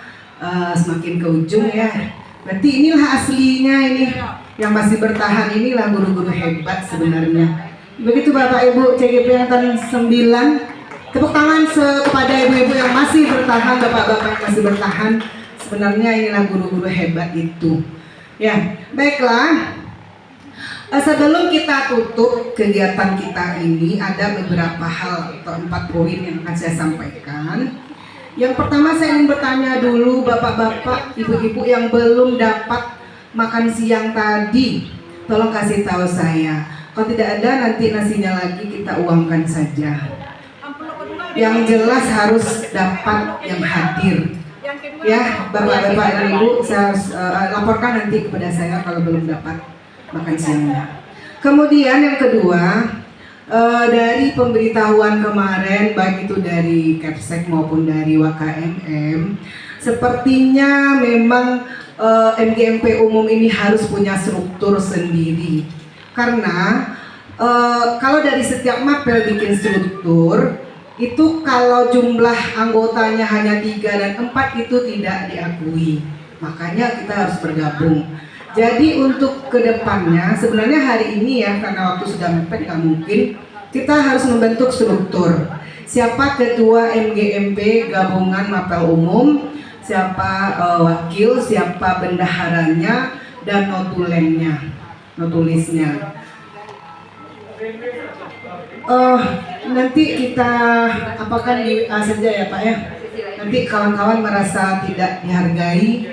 semakin ke ujung ya. Berarti inilah aslinya ini. Yang masih bertahan inilah guru-guru hebat sebenarnya. Begitu Bapak Ibu CGP Angkatan 9. Tepuk tangan kepada ibu-ibu yang masih bertahan, bapak-bapak yang masih bertahan. Sebenarnya inilah guru-guru hebat itu. Ya, baiklah. Sebelum kita tutup kegiatan kita ini, ada beberapa hal atau 4 poin yang akan saya sampaikan. Yang pertama saya ingin bertanya dulu bapak-bapak, ibu-ibu yang belum dapat makan siang tadi? Tolong kasih tahu saya. Kalau tidak ada, nanti nasinya lagi kita uangkan saja. Yang jelas harus dapat yang hadir. Ya, Bapak-bapak dan Ibu, saya harus laporkan nanti kepada saya kalau belum dapat makan siangnya. Kemudian yang kedua, dari pemberitahuan kemarin, baik itu dari Kepsek maupun dari WKMM, sepertinya memang MGMP umum ini harus punya struktur sendiri. Karena kalau dari setiap mapel bikin struktur, itu kalau jumlah anggotanya hanya 3 dan 4 itu tidak diakui. Makanya kita harus bergabung. Jadi untuk kedepannya, sebenarnya hari ini ya, karena waktu sudah mepet nggak mungkin, kita harus membentuk struktur. Siapa ketua MGMP gabungan mapel umum, siapa wakil, siapa bendaharanya, dan notulisnya. Nanti kita apakan di WA saja ya Pak ya. Nanti kawan-kawan merasa tidak dihargai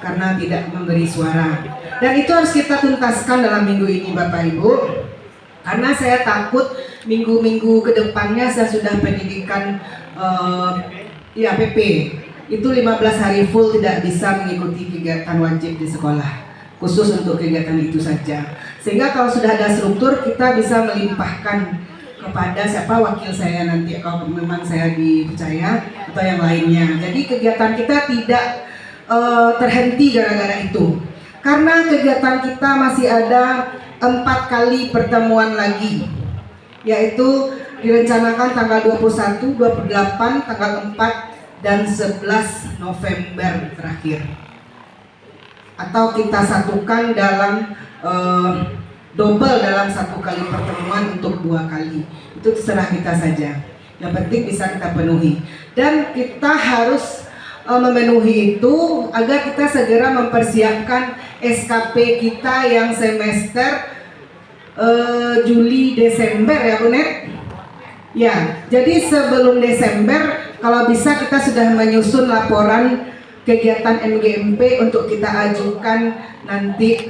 karena tidak memberi suara. Dan itu harus kita tuntaskan dalam minggu ini Bapak Ibu. Karena saya takut minggu-minggu kedepannya saya sudah pendidikan IAPP. Itu 15 hari full tidak bisa mengikuti kegiatan wajib di sekolah. Khusus untuk kegiatan itu saja. Sehingga kalau sudah ada struktur kita bisa melimpahkan kepada siapa wakil saya nanti kalau memang saya dipercaya atau yang lainnya. Jadi kegiatan kita tidak terhenti gara-gara itu. Karena kegiatan kita masih ada 4 kali pertemuan lagi, yaitu direncanakan tanggal 21, 28, tanggal 4 dan 11 November terakhir. Atau kita satukan dalam double dalam 1 kali pertemuan untuk 2 kali. Itu terserah kita saja. Yang penting bisa kita penuhi. Dan kita harus memenuhi itu agar kita segera mempersiapkan SKP kita yang semester Juli Desember ya Bu Net? Ya, jadi sebelum Desember kalau bisa kita sudah menyusun laporan kegiatan MGMP untuk kita ajukan nanti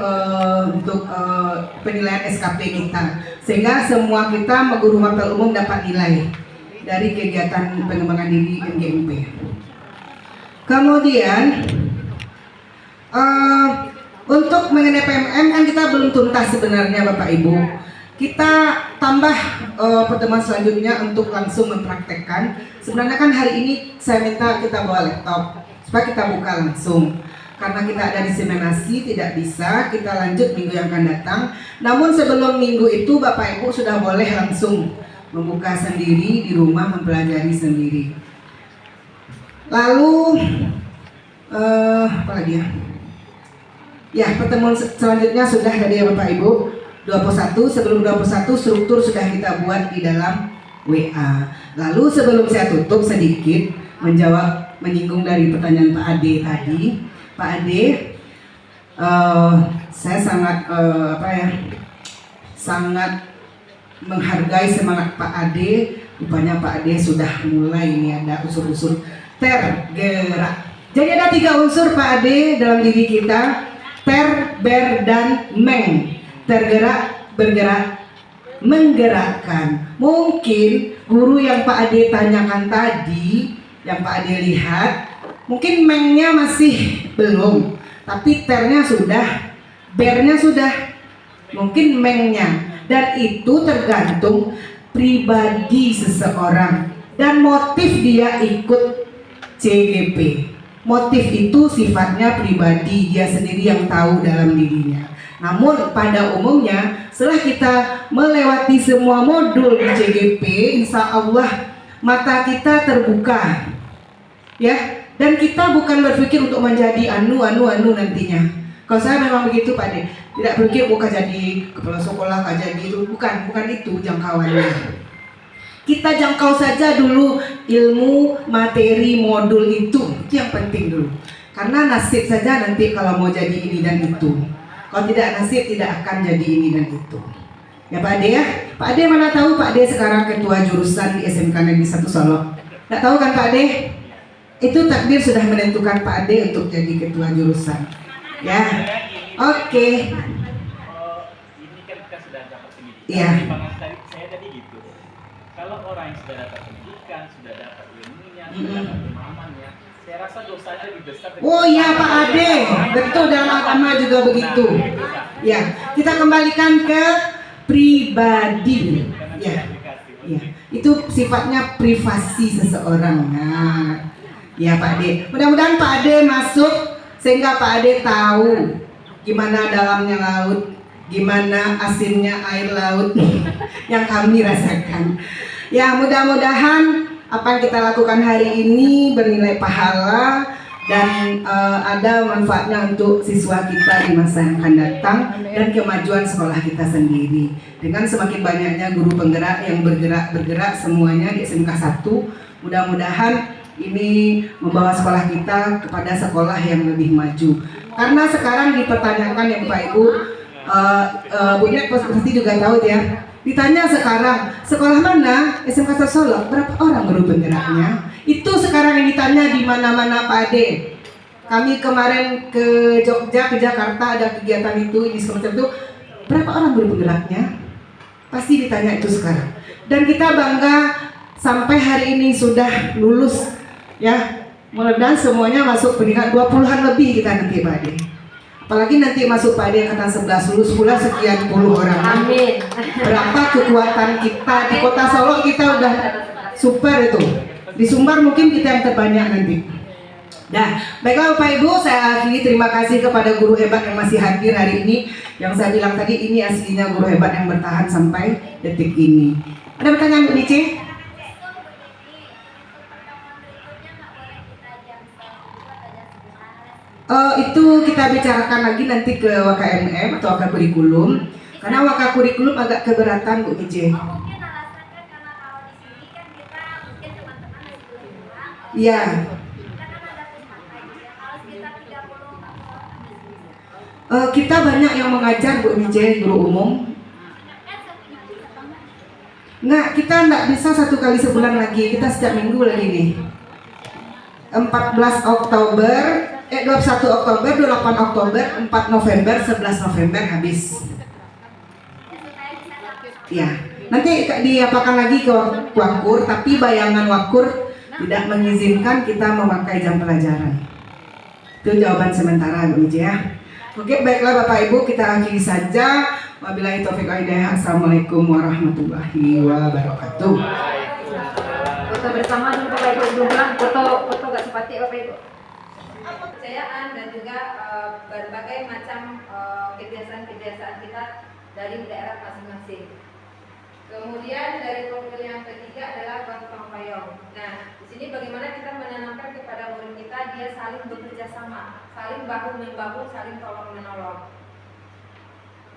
untuk penilaian SKP kita, sehingga semua kita guru mapel umum dapat nilai dari kegiatan pengembangan diri MGMP. Kemudian untuk mengenai PMM kan kita belum tuntas sebenarnya Bapak Ibu. Kita tambah pertemuan selanjutnya untuk langsung mempraktekkan. Sebenarnya kan hari ini saya minta kita bawa laptop supaya kita buka langsung. Karena kita ada diseminasi tidak bisa, kita lanjut minggu yang akan datang. Namun sebelum minggu itu Bapak Ibu sudah boleh langsung membuka sendiri di rumah, mempelajari sendiri. Lalu apa lagi ya? Ya, pertemuan selanjutnya sudah tadi ya Bapak Ibu. 21, sebelum 21 struktur sudah kita buat di dalam WA. Lalu sebelum saya tutup sedikit menyinggung dari pertanyaan Pak Ade tadi. Pak Ade, saya sangat sangat menghargai semangat Pak Ade. Rupanya Pak Ade sudah mulai ini ada unsur-unsur tergerak. Jadi ada 3 unsur Pak Ade dalam diri kita: ter, ber, dan meng. Tergerak, bergerak, menggerakkan. Mungkin guru yang Pak Ade tanyakan tadi, yang Pak Ade lihat, mungkin mengnya masih belum, tapi ternya sudah, bernya sudah, mungkin mengnya. Dan itu tergantung pribadi seseorang dan motif dia ikut CGP. Motif itu sifatnya pribadi, dia sendiri yang tahu dalam dirinya. Namun pada umumnya setelah kita melewati semua modul di CGP, insya Allah mata kita terbuka, ya. Dan kita bukan berpikir untuk menjadi anu nantinya. Kalau saya memang begitu Pak De, tidak berpikir bukan jadi kepala sekolah, jadi itu, bukan itu jangkauannya. Kita jangkau saja dulu ilmu, materi, modul itu yang penting dulu. Karena nasib saja nanti kalau mau jadi ini dan itu. Kalau tidak nasib tidak akan jadi ini dan itu. Ya Pak Ade ya. Pak Ade mana tahu Pak Ade sekarang ketua jurusan di SMK Negeri 1 Solo. Tidak tahu kan Pak Ade? Itu takdir sudah menentukan Pak Ade untuk jadi ketua jurusan. Ya. Oke. Ini kan kita sudah dapat pendidikan. Iya. Pertimbangan saya tadi gitu. Kalau orang yang sudah dapat pendidikan, sudah dapat ilmunya, sudah dapat pemahamannya, saya rasa dosanya lebih besar. Oh iya Pak Ade, betul, dalam agama juga begitu. Ya, kita kembalikan ke pribadi. Ya, ya, itu sifatnya privasi seseorang. Nah, ya Pak Ade. Mudah-mudahan Pak Ade masuk sehingga Pak Ade tahu gimana dalamnya laut, gimana asinnya air laut yang kami rasakan. Ya, mudah-mudahan apa yang kita lakukan hari ini bernilai pahala dan ada manfaatnya untuk siswa kita di masa yang akan datang dan kemajuan sekolah kita sendiri. Dengan semakin banyaknya guru penggerak yang bergerak semuanya di SMK 1, mudah-mudahan ini membawa sekolah kita kepada sekolah yang lebih maju. Karena sekarang dipertanyakan ya Bapak Ibu, Bu Nek pasti juga tahu ya. Ditanya sekarang, sekolah mana? SMK 1 Solo, berapa orang guru penggeraknya? Itu sekarang yang ditanya di mana-mana Pak Ade. Kami kemarin ke Jogja, ke Jakarta ada kegiatan itu, ini semacam itu. Berapa orang guru penggeraknya? Pasti ditanya itu sekarang. Dan kita bangga sampai hari ini sudah lulus ya. Mudah-mudahan semuanya masuk pendidikan 20-an lebih kita nanti Pak Ade. Apalagi nanti masuk Pak Ade angkatan 11 lulus pula sekian puluh orang. Amin. Berapa kekuatan kita di Kota Solo, kita udah super itu. Di Sumbar mungkin kita yang terbanyak nanti. Nah, baiklah Bapak Ibu, saya akhiri. Terima kasih kepada guru hebat yang masih hadir hari ini. Yang saya bilang tadi, ini aslinya guru hebat yang bertahan sampai detik ini. Ada pertanyaan Bu Nice? Itu kita bicarakan lagi nanti ke WKMM atau Waka Kurikulum. Karena Waka Kurikulum agak keberatan Bu Nice. Iya. Kita banyak yang mengajar Bu Nice, guru umum. Enggak, kita enggak bisa 1 kali sebulan lagi. Kita setiap minggu lagi nih. 21 Oktober, 28 Oktober, 4 November, 11 November habis. Ya, nanti diapakan lagi ke Wakur, tapi bayangan Wakur tidak mengizinkan kita memakai jam pelajaran. Itu jawaban sementara Bu Nice ya. Oke, baiklah Bapak Ibu, kita akhiri saja. Wabillahi taufiq wal hidayah. Assalamualaikum warahmatullahi wabarakatuh. Foto bersama dulu Bapak Ibu, belum pulang. Foto gak sepati Bapak Ibu. Kepercayaan dan juga berbagai macam kebiasaan-kebiasaan kita dari daerah masing-masing. Kemudian dari profil yang ketiga adalah gotong royong. Nah, di sini bagaimana kita menanamkan kepada murid kita dia saling bekerja sama, saling bahu membahu, saling tolong menolong.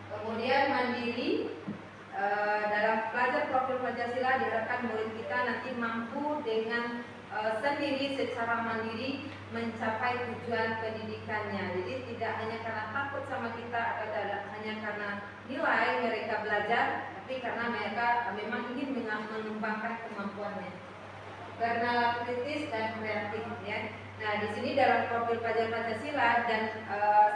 Kemudian mandiri. Dalam pelajar profil Pancasila diharapkan murid kita nanti mampu dengan sendiri secara mandiri mencapai tujuan pendidikannya. Jadi tidak hanya karena takut sama kita atau tidak hanya karena nilai mereka belajar, tapi karena mereka memang ingin mengembangkan kemampuannya. Karena kritis dan kreatif ya. Nah, di sini dalam profil pelajar Pancasila dan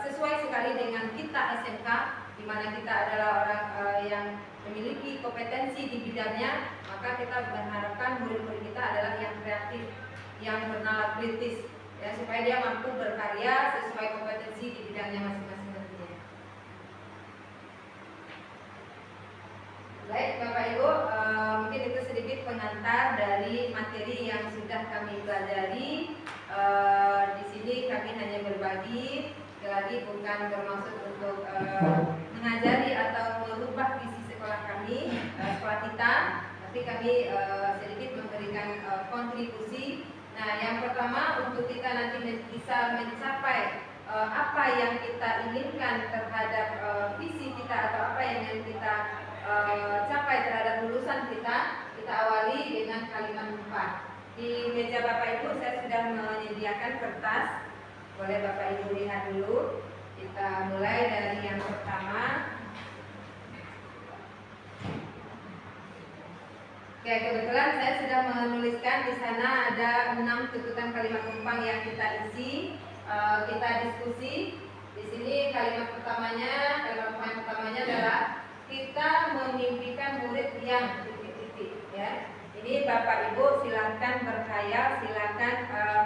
sesuai sekali dengan kita SMK, di mana kita adalah orang yang memiliki kompetensi di bidangnya, maka kita mengharapkan murid-murid kita adalah yang kreatif, yang bernalar kritis, ya, supaya dia mampu berkarya sesuai kompetensi di bidangnya masing-masing nantinya. Baik Bapak Ibu, mungkin itu sedikit pengantar dari materi yang sudah kami pelajari. Di sini kami hanya berbagi, sekali lagi bukan bermaksud untuk mengajari atau merubah visi sekolah kami, sekolah kita, tapi kami sedikit memberikan kontribusi. Nah, yang pertama untuk kita nanti bisa mencapai apa yang kita inginkan terhadap visi kita atau apa yang kita capai terhadap lulusan kita, kita awali dengan kalimat 4. Di meja Bapak Ibu saya sudah menyediakan kertas, boleh Bapak Ibu lihat dulu. Kita mulai dari yang pertama. Oke, kebetulan saya sudah menuliskan di sana ada 6 tuntutan kalimat tumpang yang kita isi, kita diskusi. Di sini kalimat pertamanya adalah kita memimpikan murid yang titik-titik ya. Ini Bapak Ibu silakan berkhayal, silakan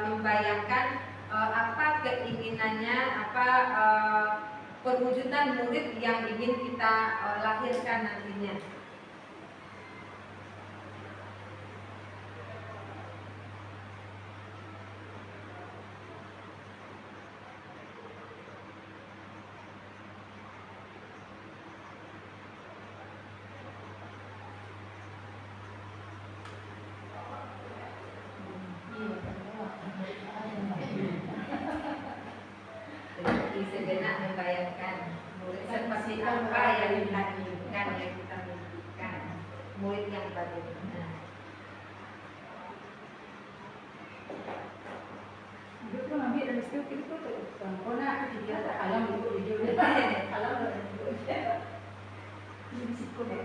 membayangkan apa keinginannya, apa perwujudan murid yang ingin kita lahirkan nantinya. Jadi sejenak membayangkan murid seperti apa yang kita inginkan, yang kita mimpikan, murid yang bagaimana. Itu tuh ngambil dari situ itu tuh, karena dia alam itu video alam itu. Ini risiko deh.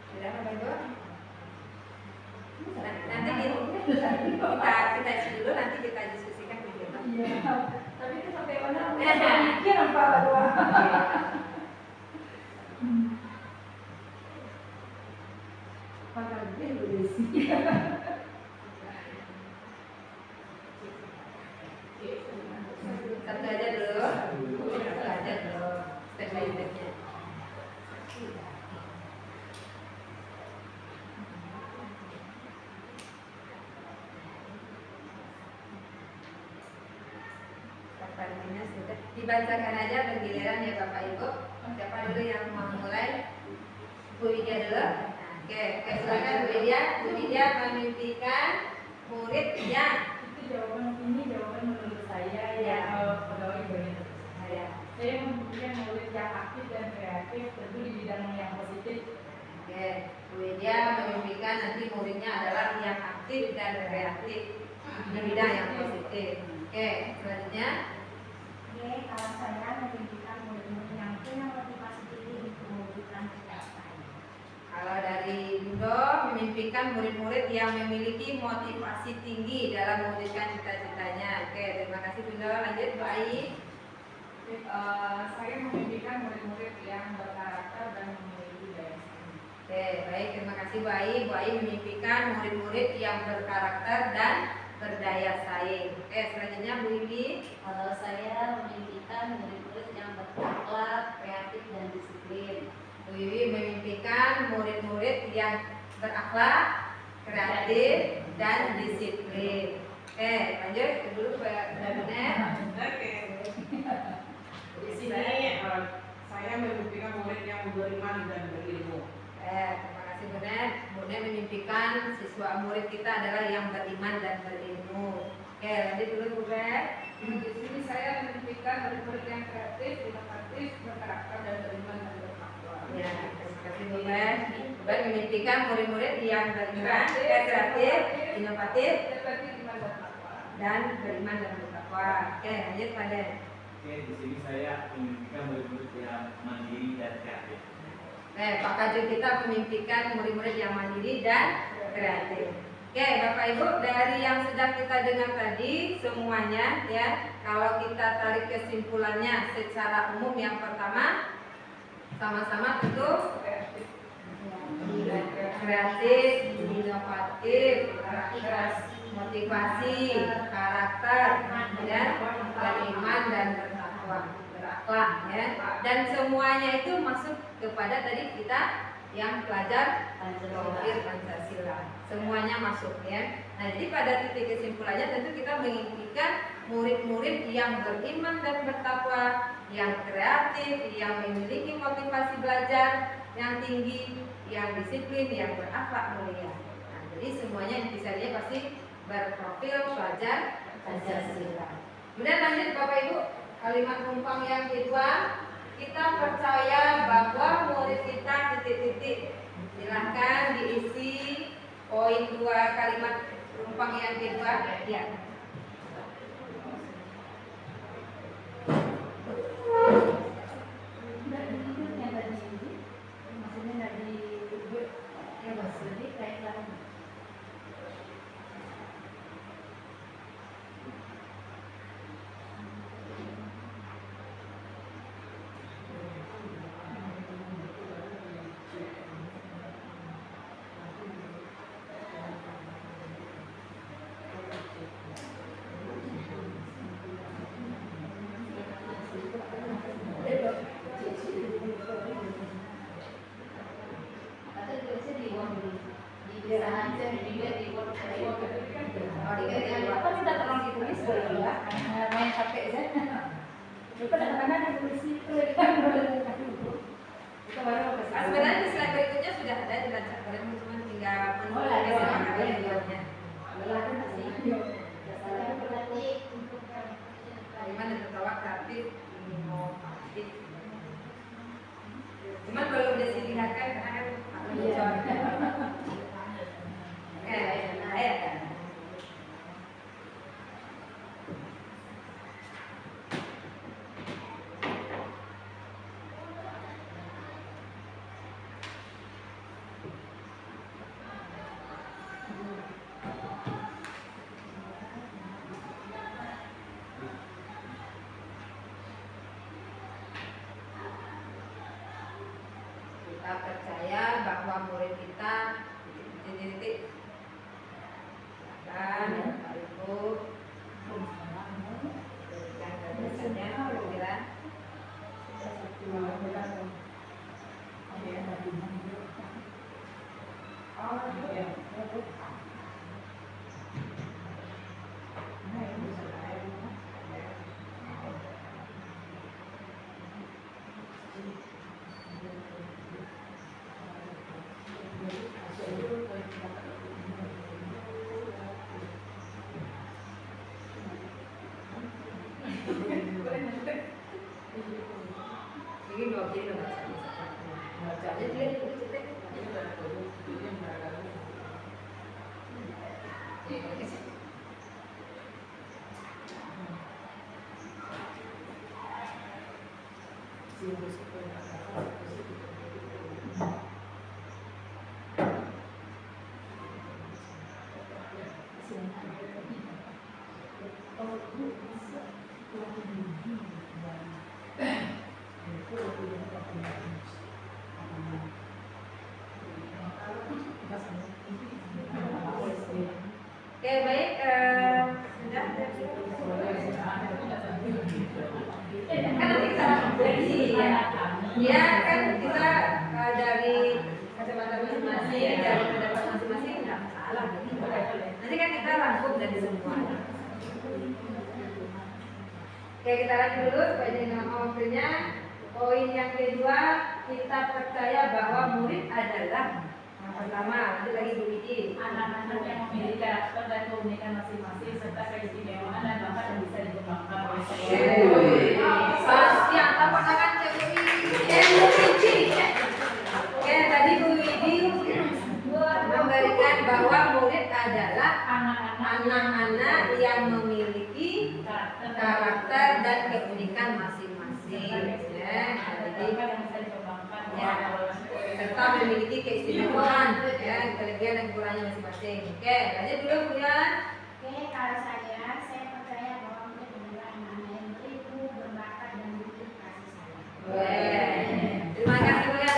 Sudah Bapak Ibu? Nanti kita isi dulu, nanti kita diskusikan video. Iya. Tapi itu sampai mana? Mikir apa berdua? Pakai dia berisi. Satu aja dulu. Step by stepnya. Pertanyaannya sudah dibacakan aja bergiliran ya Bapak Ibu. Siapa dulu yang mau mulai? Bu Widya dulu. Oke, silakan Bu Widya. Bu Widya memimpikan murid yang Itu jawaban menurut saya Ya. pegawai bagian saya. Saya mempunyai murid yang aktif dan kreatif, tentu di bidang yang positif. Oke, Bu Widya memimpikan nanti muridnya adalah yang aktif dan kreatif di bidang yang positif. Oke, selanjutnya. Oke, kalau saya memimpikan murid-murid yang punya motivasi tinggi untuk mewujudkan cita-cita. Kalau dari Indo memimpikan murid-murid yang memiliki motivasi tinggi dalam mewujudkan cita-citanya. Oke, terima kasih Indo. Lanjut Bu Ai. Saya memimpikan murid-murid yang berkarakter dan memiliki daya saing. Oke, baik, terima kasih Bu Ai. Bu Ai memimpikan murid-murid yang berkarakter dan berdaya saing. Oke, selanjutnya Bu Ibi. Kalau saya memimpikan murid-murid yang berakhlak, kreatif dan disiplin. Bu Ibi memimpikan murid-murid yang berakhlak, kreatif, dan disiplin. Oke, lanjut dulu Pak Dadunet. Oke. Di sini saya memimpikan murid yang beriman dan berilmu. Terima kasih Bunet. Bunet memimpikan siswa murid kita adalah yang beriman dan berilmu. Oke, lanjut dulu Bunet. Di sini saya memimpikan murid-murid yang kreatif, inovatif, berkarakter dan beriman dan bertakwa. Ya, terima kasih Bunet. Bunet memimpikan murid-murid yang beriman, kreatif, inovatif, dan beriman dan bertakwa. Oke, lanjut Pak Den. Oke, di sini saya memimpikan murid-murid yang mandiri dan kreatif. Pak Kajun kita memimpikan murid-murid yang mandiri dan kreatif. Oke, Bapak Ibu, dari yang sudah kita dengar tadi semuanya ya, kalau kita tarik kesimpulannya secara umum, yang pertama sama-sama tentu kreatif, inovatif, motivasi, karakter, dan beriman dan berakhlak ya. Dan semuanya itu masuk kepada tadi kita yang pelajar profil Pancasila. Semuanya masuk ya. Nah, jadi pada titik kesimpulannya tentu kita menginginkan murid-murid yang beriman dan bertakwa, yang kreatif, yang memiliki motivasi belajar yang tinggi, yang disiplin, yang berakhlak mulia. Nah, jadi semuanya intisarinya pasti berprofil pelajar Pancasila. Kemudian lanjut Bapak Ibu, kalimat rumpang yang kedua, kita percaya bahwa murid kita titik-titik. Silahkan diisi poin 2 kalimat rumpang yang kedua. Ya. main HP saja. Lupa kadang-kadang ada polisi itu kan itu baru Sebenarnya di slide berikutnya sudah ada dilacak, kalian cuma tinggal menulis apa yang jawabnya. Bagaimana tertawa kreatif, inovatif. Cuman belum disediakan karena kan jawab. Ayo. Kita percaya bahwa murid kita titik-titik kan Pak Ibu berikan gagasannya kira-kira. Ini dua jadi dong. Bacanya dia cetek. Oke, baik. Sudah. Kan nanti kita refleksi ya. Ya kan kita dari kacamata masing-masing, dari pendapat masing-masing nggak masalah. Nanti kan kita rangkum dari semua. Oke, kita lanjut dulu sebagai nama waktunya. Poin yang kedua, kita percaya bahwa murid adalah yang pertama, nanti lagi Bu Widi. anak-anak yang memiliki karakter dan keunikan masing-masing serta keistimewaan dan bakat yang bisa dikembangkan oleh saya. Pasti angkat tangan Bu Widi. Oke, tadi Bu Widi memberikan bahwa murid adalah anak-anak yang memiliki karakter dan keunikan masing-masing. Ya, serta memiliki keistimewaan, ya, kelebihan dan kekurangannya masing-masing. Oke, lanjut dulu Bu Yan. Oke, kalau saya percaya bahwa murid adalah anak-anak yang beribu, berbakat dan butuh kasih sayang. Terima kasih Bu Yan.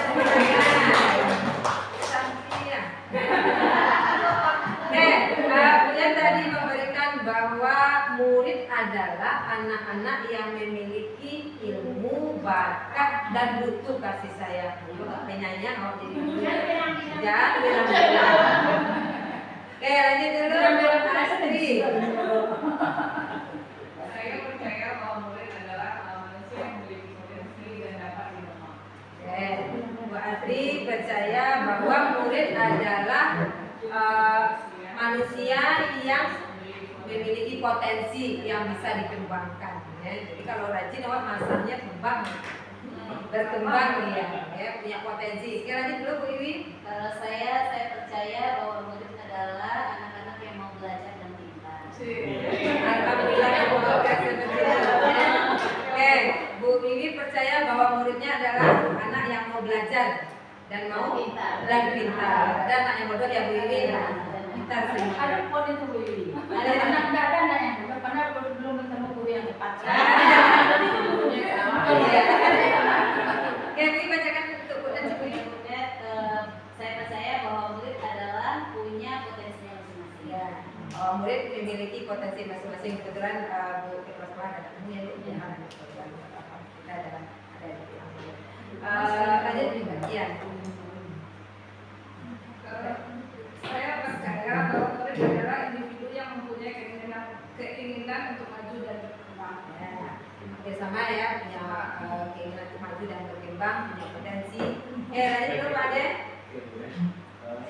Bu Yan tadi memberikan bahwa murid adalah anak-anak yang memiliki ilmu, bakat dan butuh kasih sayang. Penyanyian kalau jadi jangan bilang. Oke, lanjut dulu Astri. Saya percaya bahwa murid adalah manusia yang memiliki potensi dan dapat dikembangkan. Oke, Bu Astri percaya bahwa murid adalah manusia yang memiliki potensi yang bisa dikembangkan. Ya, jadi kalau rajin awak masanya berkembang ya, punya potensi. Sekarang lanjut dulu Bu Iwi. Kalau saya percaya bahwa murid adalah anak-anak yang mau belajar dan pintar. Alhamdulillah kamu belajar seperti itu. Oke, Bu Iwi percaya bahwa muridnya adalah anak yang mau belajar dan mau pintar. Ada anak yang bodoh ya Bu Iwi. Pintar sih. Ada poin itu Bu Yuli. Ada anak nggak ada anak yang bodoh karena belum ketemu guru yang tepat. Oke, Bu bacakan untuk Bu dan Bu Iwi. Saya percaya bahwa murid adalah punya potensi masing-masing. Ya, murid memiliki potensi masing-masing. Kebetulan Bu Kepala Sekolah ada ya Bu. Kita ada. Lanjut juga. Iya. Saya percaya bahwa murid adalah individu yang mempunyai keinginan ya, punya keinginan untuk maju dan berkembang, punya potensi. Lanjut dulu Pak Ade.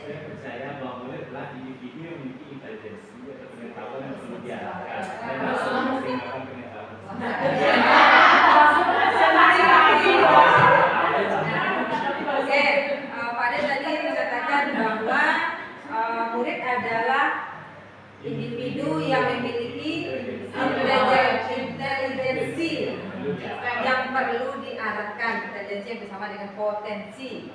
Saya percaya bahwa murid adalah individu yang memiliki intelijensi atau pengetahuan yang perlu diarahkan dan harus memaksimalkan pengetahuan. Oke, Pak Ade tadi mengatakan bahwa murid adalah individu yang memiliki intelijensi yang perlu diarahkan, intelijensi yang bersama dengan potensi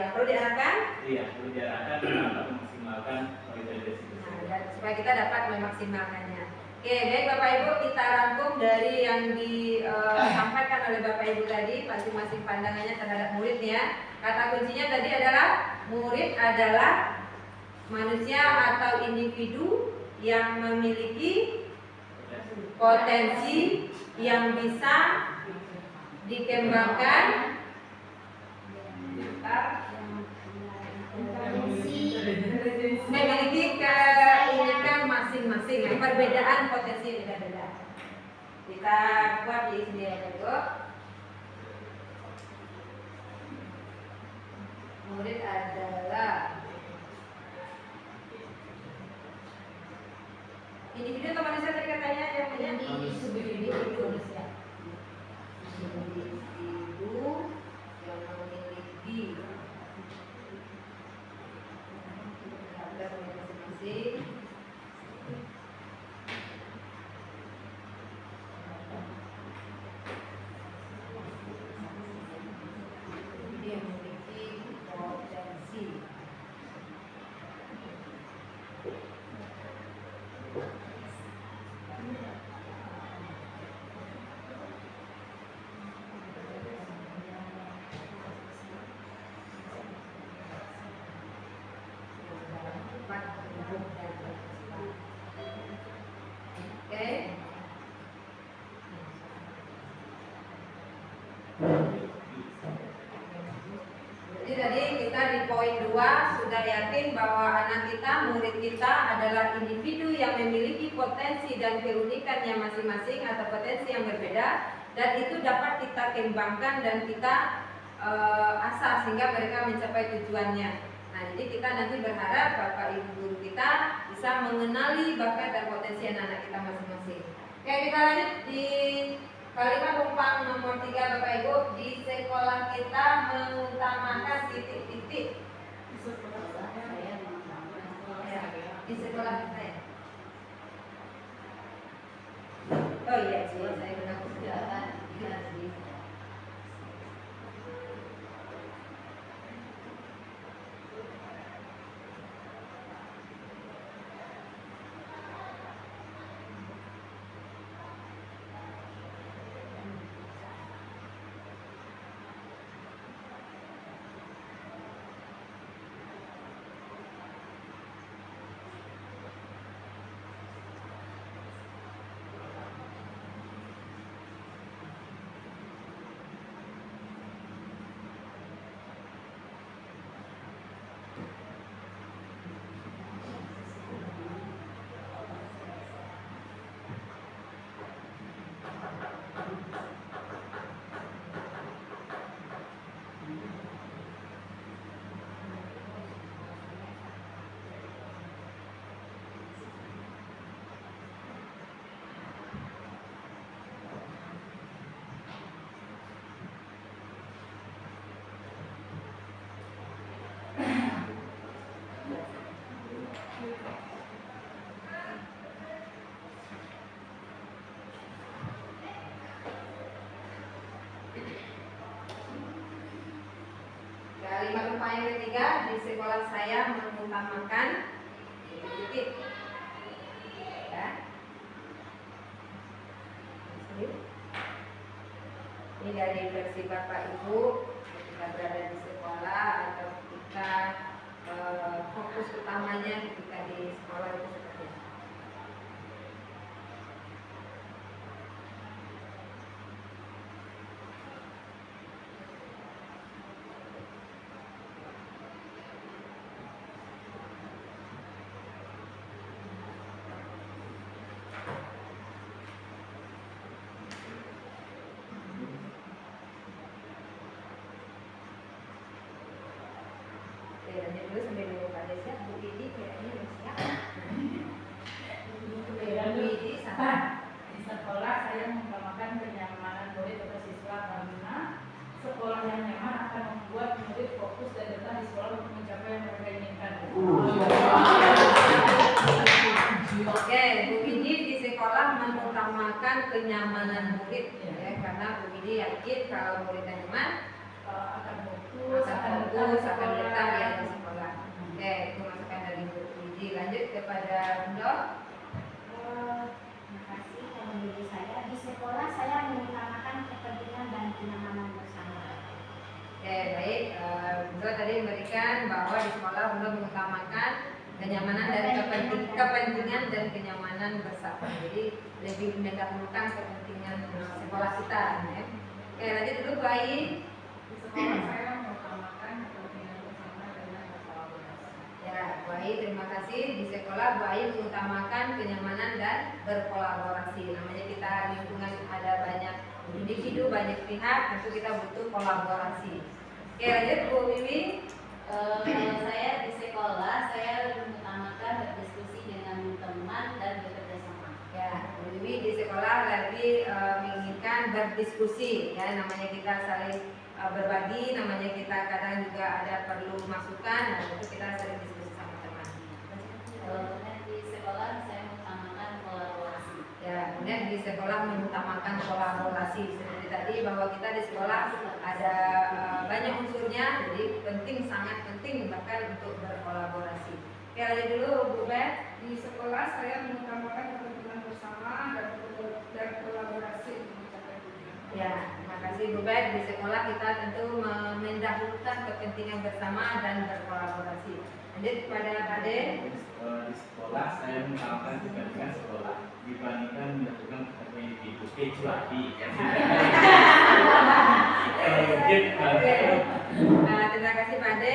yang perlu diarahkan. Iya, perlu diarahkan dalam memaksimalkan intelijensi. Dan supaya kita dapat memaksimalkannya. Oke, baik Bapak Ibu, kita rangkum dari yang disampaikan oleh Bapak Ibu tadi, masing-masing pandangannya terhadap murid ya. Kata kuncinya tadi adalah murid adalah manusia atau individu yang memiliki potensi yang bisa dikembangkan, memiliki keunikan masing-masing, perbedaan potensi yang beda-beda. Kita buat di sini ya Ibu. Murid adalah individu atau manusia tadi katanya yang punya individu manusia. Individu yang memiliki masing-masing yang memiliki potensi. Oke. Jadi tadi kita di poin 2 sudah yakin bahwa anak kita, murid kita adalah individu yang memiliki potensi dan keunikannya masing-masing atau potensi yang berbeda, dan itu dapat kita kembangkan dan kita asah sehingga mereka mencapai tujuannya. Nah, jadi kita nanti berharap Bapak Ibu guru kita bisa mengenali bakat dan potensi anak-anak kita masing-masing. Oke, kita lanjut di kalimat umpan nomor 3 Bapak Ibu. Di sekolah kita mengutamakan titik-titik. Di sekolah kita ya. Oh iya, saya benar kesejahteraan. Kalimat umpan yang ketiga, di sekolah saya mengutamakan titik. Ya. Ini dari versi Bapak Ibu ketika berada di sekolah atau ketika fokus utamanya ketika di sekolah itu seperti apa? lanjut dulu sambil dulu Pak Desi. Bu Didi kayaknya udah siap. Di sekolah saya mengutamakan kenyamanan murid atau siswa karena sekolah yang nyaman akan membuat murid fokus dan betah di sekolah untuk mencapai yang mereka inginkan. Oke, Bu Widi di sekolah mengutamakan kenyamanan murid ya, karena Bu Widi yakin kalau muridnya nyaman Akan fokus, akan betah ya di sekolah. Oke, itu masukan dari Bu Widi. Lanjut kepada Bunda. Terima kasih. Kalau menurut saya di sekolah saya mengutamakan kepentingan dan kenyamanan bersama. Oke, baik. Bunda tadi memberikan bahwa di sekolah Bunda mengutamakan kenyamanan dan kepentingan dan kenyamanan bersama. Jadi lebih mendahulukan kepentingan sekolah kita. Ya. Oke, lanjut dulu Bu Ai. di sekolah saya mengutamakan kepentingan bersama dengan berkolaborasi. Ya, Bu Ai, terima kasih. Di sekolah Bu Ai mengutamakan kenyamanan dan berkolaborasi. Namanya kita lingkungan ada banyak individu, banyak pihak, tentu kita butuh kolaborasi. Oke, lanjut Bu Wiwi. Kalau saya di sekolah, saya mengutamakan berdiskusi dengan teman dan bekerja sama. Ya, Bu Wiwi di sekolah lebih menginginkan berdiskusi. Ya, namanya kita saling berbagi, namanya kita kadang juga ada perlu masukan, nah itu kita sering diskusi sama teman. Kemudian di sekolah saya mengutamakan kolaborasi. Ya, kemudian di sekolah mengutamakan kolaborasi. Seperti tadi bahwa kita di sekolah ada banyak unsurnya, jadi penting, sangat penting bahkan untuk berkolaborasi. Oke, lanjut dulu Bu Beth. Di sekolah saya mengutamakan kepentingan bersama dan kolaborasi untuk mencapai tujuan. Ya, terima kasih Bu Beth. Di sekolah kita tentu mendahulukan kepentingan bersama dan berkolaborasi. Lanjut kepada Ade. Di sekolah saya mengutamakan kepentingan sekolah dibandingkan melakukan kepentingan individu kecuali mungkin Terima kasih Pak Ade.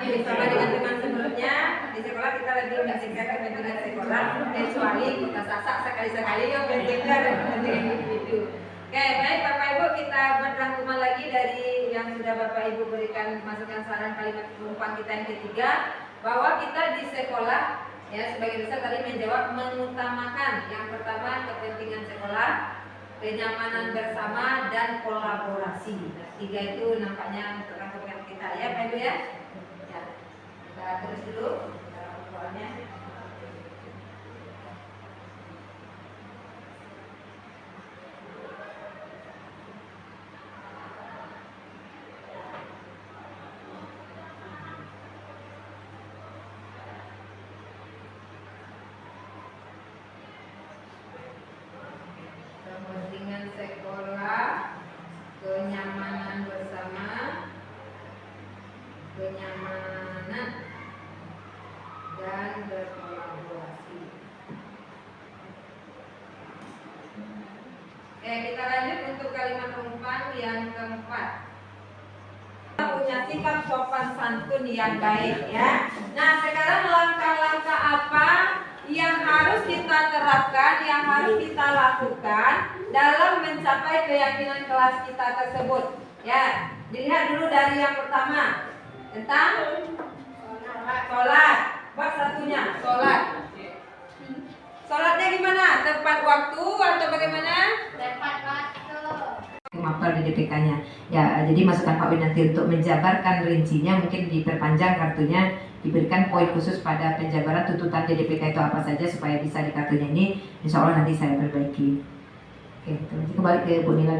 Bersama dengan teman sebelumnya di sekolah kita lebih menyaksikan kepentingan sekolah kecuali kita sasak sekali-sekali yang pentingnya dan kepentingan individu. Oke, baik Bapak Ibu, kita berrangkuman lagi dari yang sudah Bapak Ibu berikan masukan saran kalimat penumpang kita yang ketiga, bahwa kita di sekolah ya sebagai besar tadi menjawab mengutamakan yang pertama kepentingan sekolah, kenyamanan bersama dan kolaborasi. Nah, tiga itu nampaknya untuk rangkuman kita ya Pak Ibu ya. Ya. Kita terus dulu soalnya. Kepentingan sekolah, kenyamanan bersama, kenyamanan dan berkolaborasi. Oke, kita lanjut untuk kalimat umpan yang keempat. Kita punya sikap sopan santun yang baik ya. Nah, sekarang langkah-langkah apa yang harus kita terapkan, yang harus kita lakukan dalam mencapai keyakinan kelas kita tersebut. Ya, dilihat dulu dari yang pertama tentang sholat. Bab satunya sholat. Sholatnya gimana? Tepat waktu atau bagaimana? Tepat waktu. Mapel di DPK-nya. Ya, jadi masukan Pak Win nanti untuk menjabarkan rincinya mungkin diperpanjang kartunya, diberikan poin khusus pada penjabaran tuntutan di DPK itu apa saja supaya bisa di kartunya ini. Insya Allah nanti saya perbaiki. Oke, terus kembali ke Bu Nila.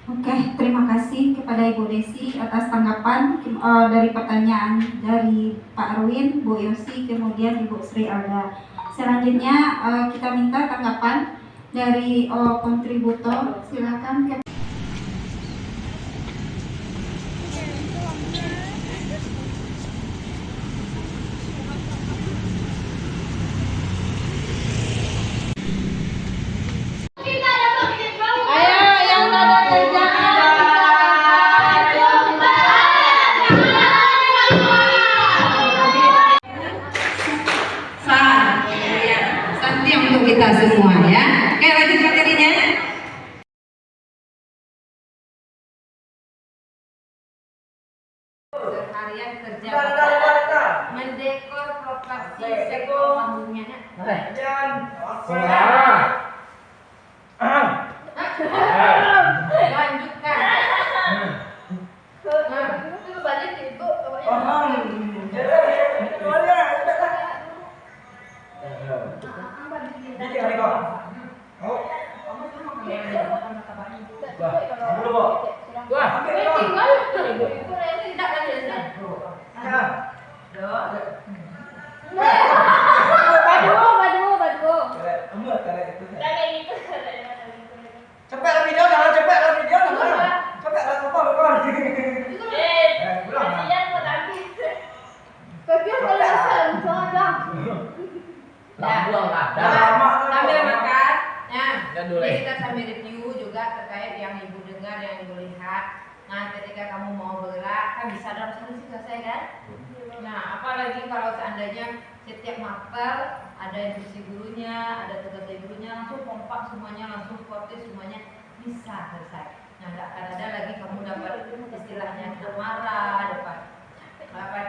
Oke, terima kasih kepada Ibu Desi atas tanggapan dari pertanyaan dari Pak Arwin, Bu Yosi, kemudian Ibu Sri Alda. Selanjutnya kita minta tanggapan dari kontributor. Silakan. Kita semua ya. Oke, lanjut materinya. harian kerja Bapak mendekor properti sekolah lanjutkan. Itu balik Ibu. Sambil makan, ya. Jadi kita sambil review juga terkait yang ibu dengar, yang ibu lihat. Nah, ketika kamu mau bergerak, kan bisa dalam satu sih selesai kan? Nah, apalagi kalau seandainya setiap mapel ada instruksi gurunya, ada tugas dari gurunya, langsung kompak semuanya, langsung sportif semuanya bisa selesai. Nah, nggak akan ada lagi kamu dapat istilahnya kena marah, dapat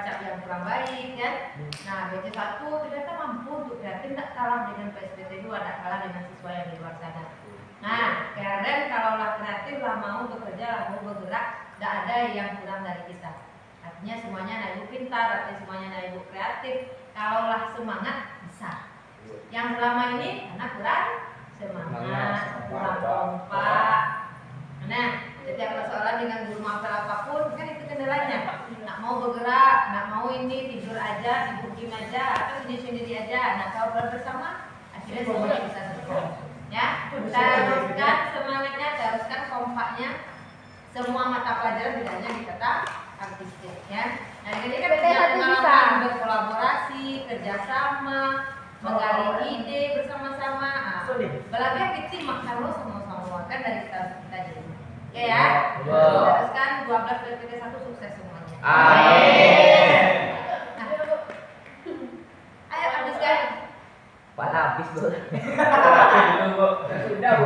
cap yang kurang baik kan. Nah, BC1 ternyata mampu untuk kreatif, tidak kalah dengan PSBT 2, tidak kalah dengan siswa yang di luar sana. Nah, keren kalaulah kreatif lah mau bekerja, lah mau bergerak, tidak ada yang kurang dari kita. Artinya semuanya anak ibu pintar, artinya semuanya anak ibu kreatif. Kalaulah semangat bisa. Yang selama ini anak kurang semangat, kurang kompak. Nah, setiap persoalan dengan guru mapel apapun kan itu kendalanya. Nak mau bergerak, nak mau ini tidur aja, sibuk game aja, atau sendiri-sendiri aja. Nah, kalau bersama akhirnya semuanya bisa selesai. Ya, teruskan semangatnya, teruskan kompaknya. Semua mata pelajaran tidak hanya di kata artistik ya. Nah, ini kan punya pengalaman berkolaborasi, kerjasama, menggali ide bersama-sama. Belakang kita makan sama-sama kan dari kita jadi. Oke ya. Teruskan 12 PPT 1 sukses semuanya. Amin. Ayo habiskan. Habis Bu. Sudah Bu.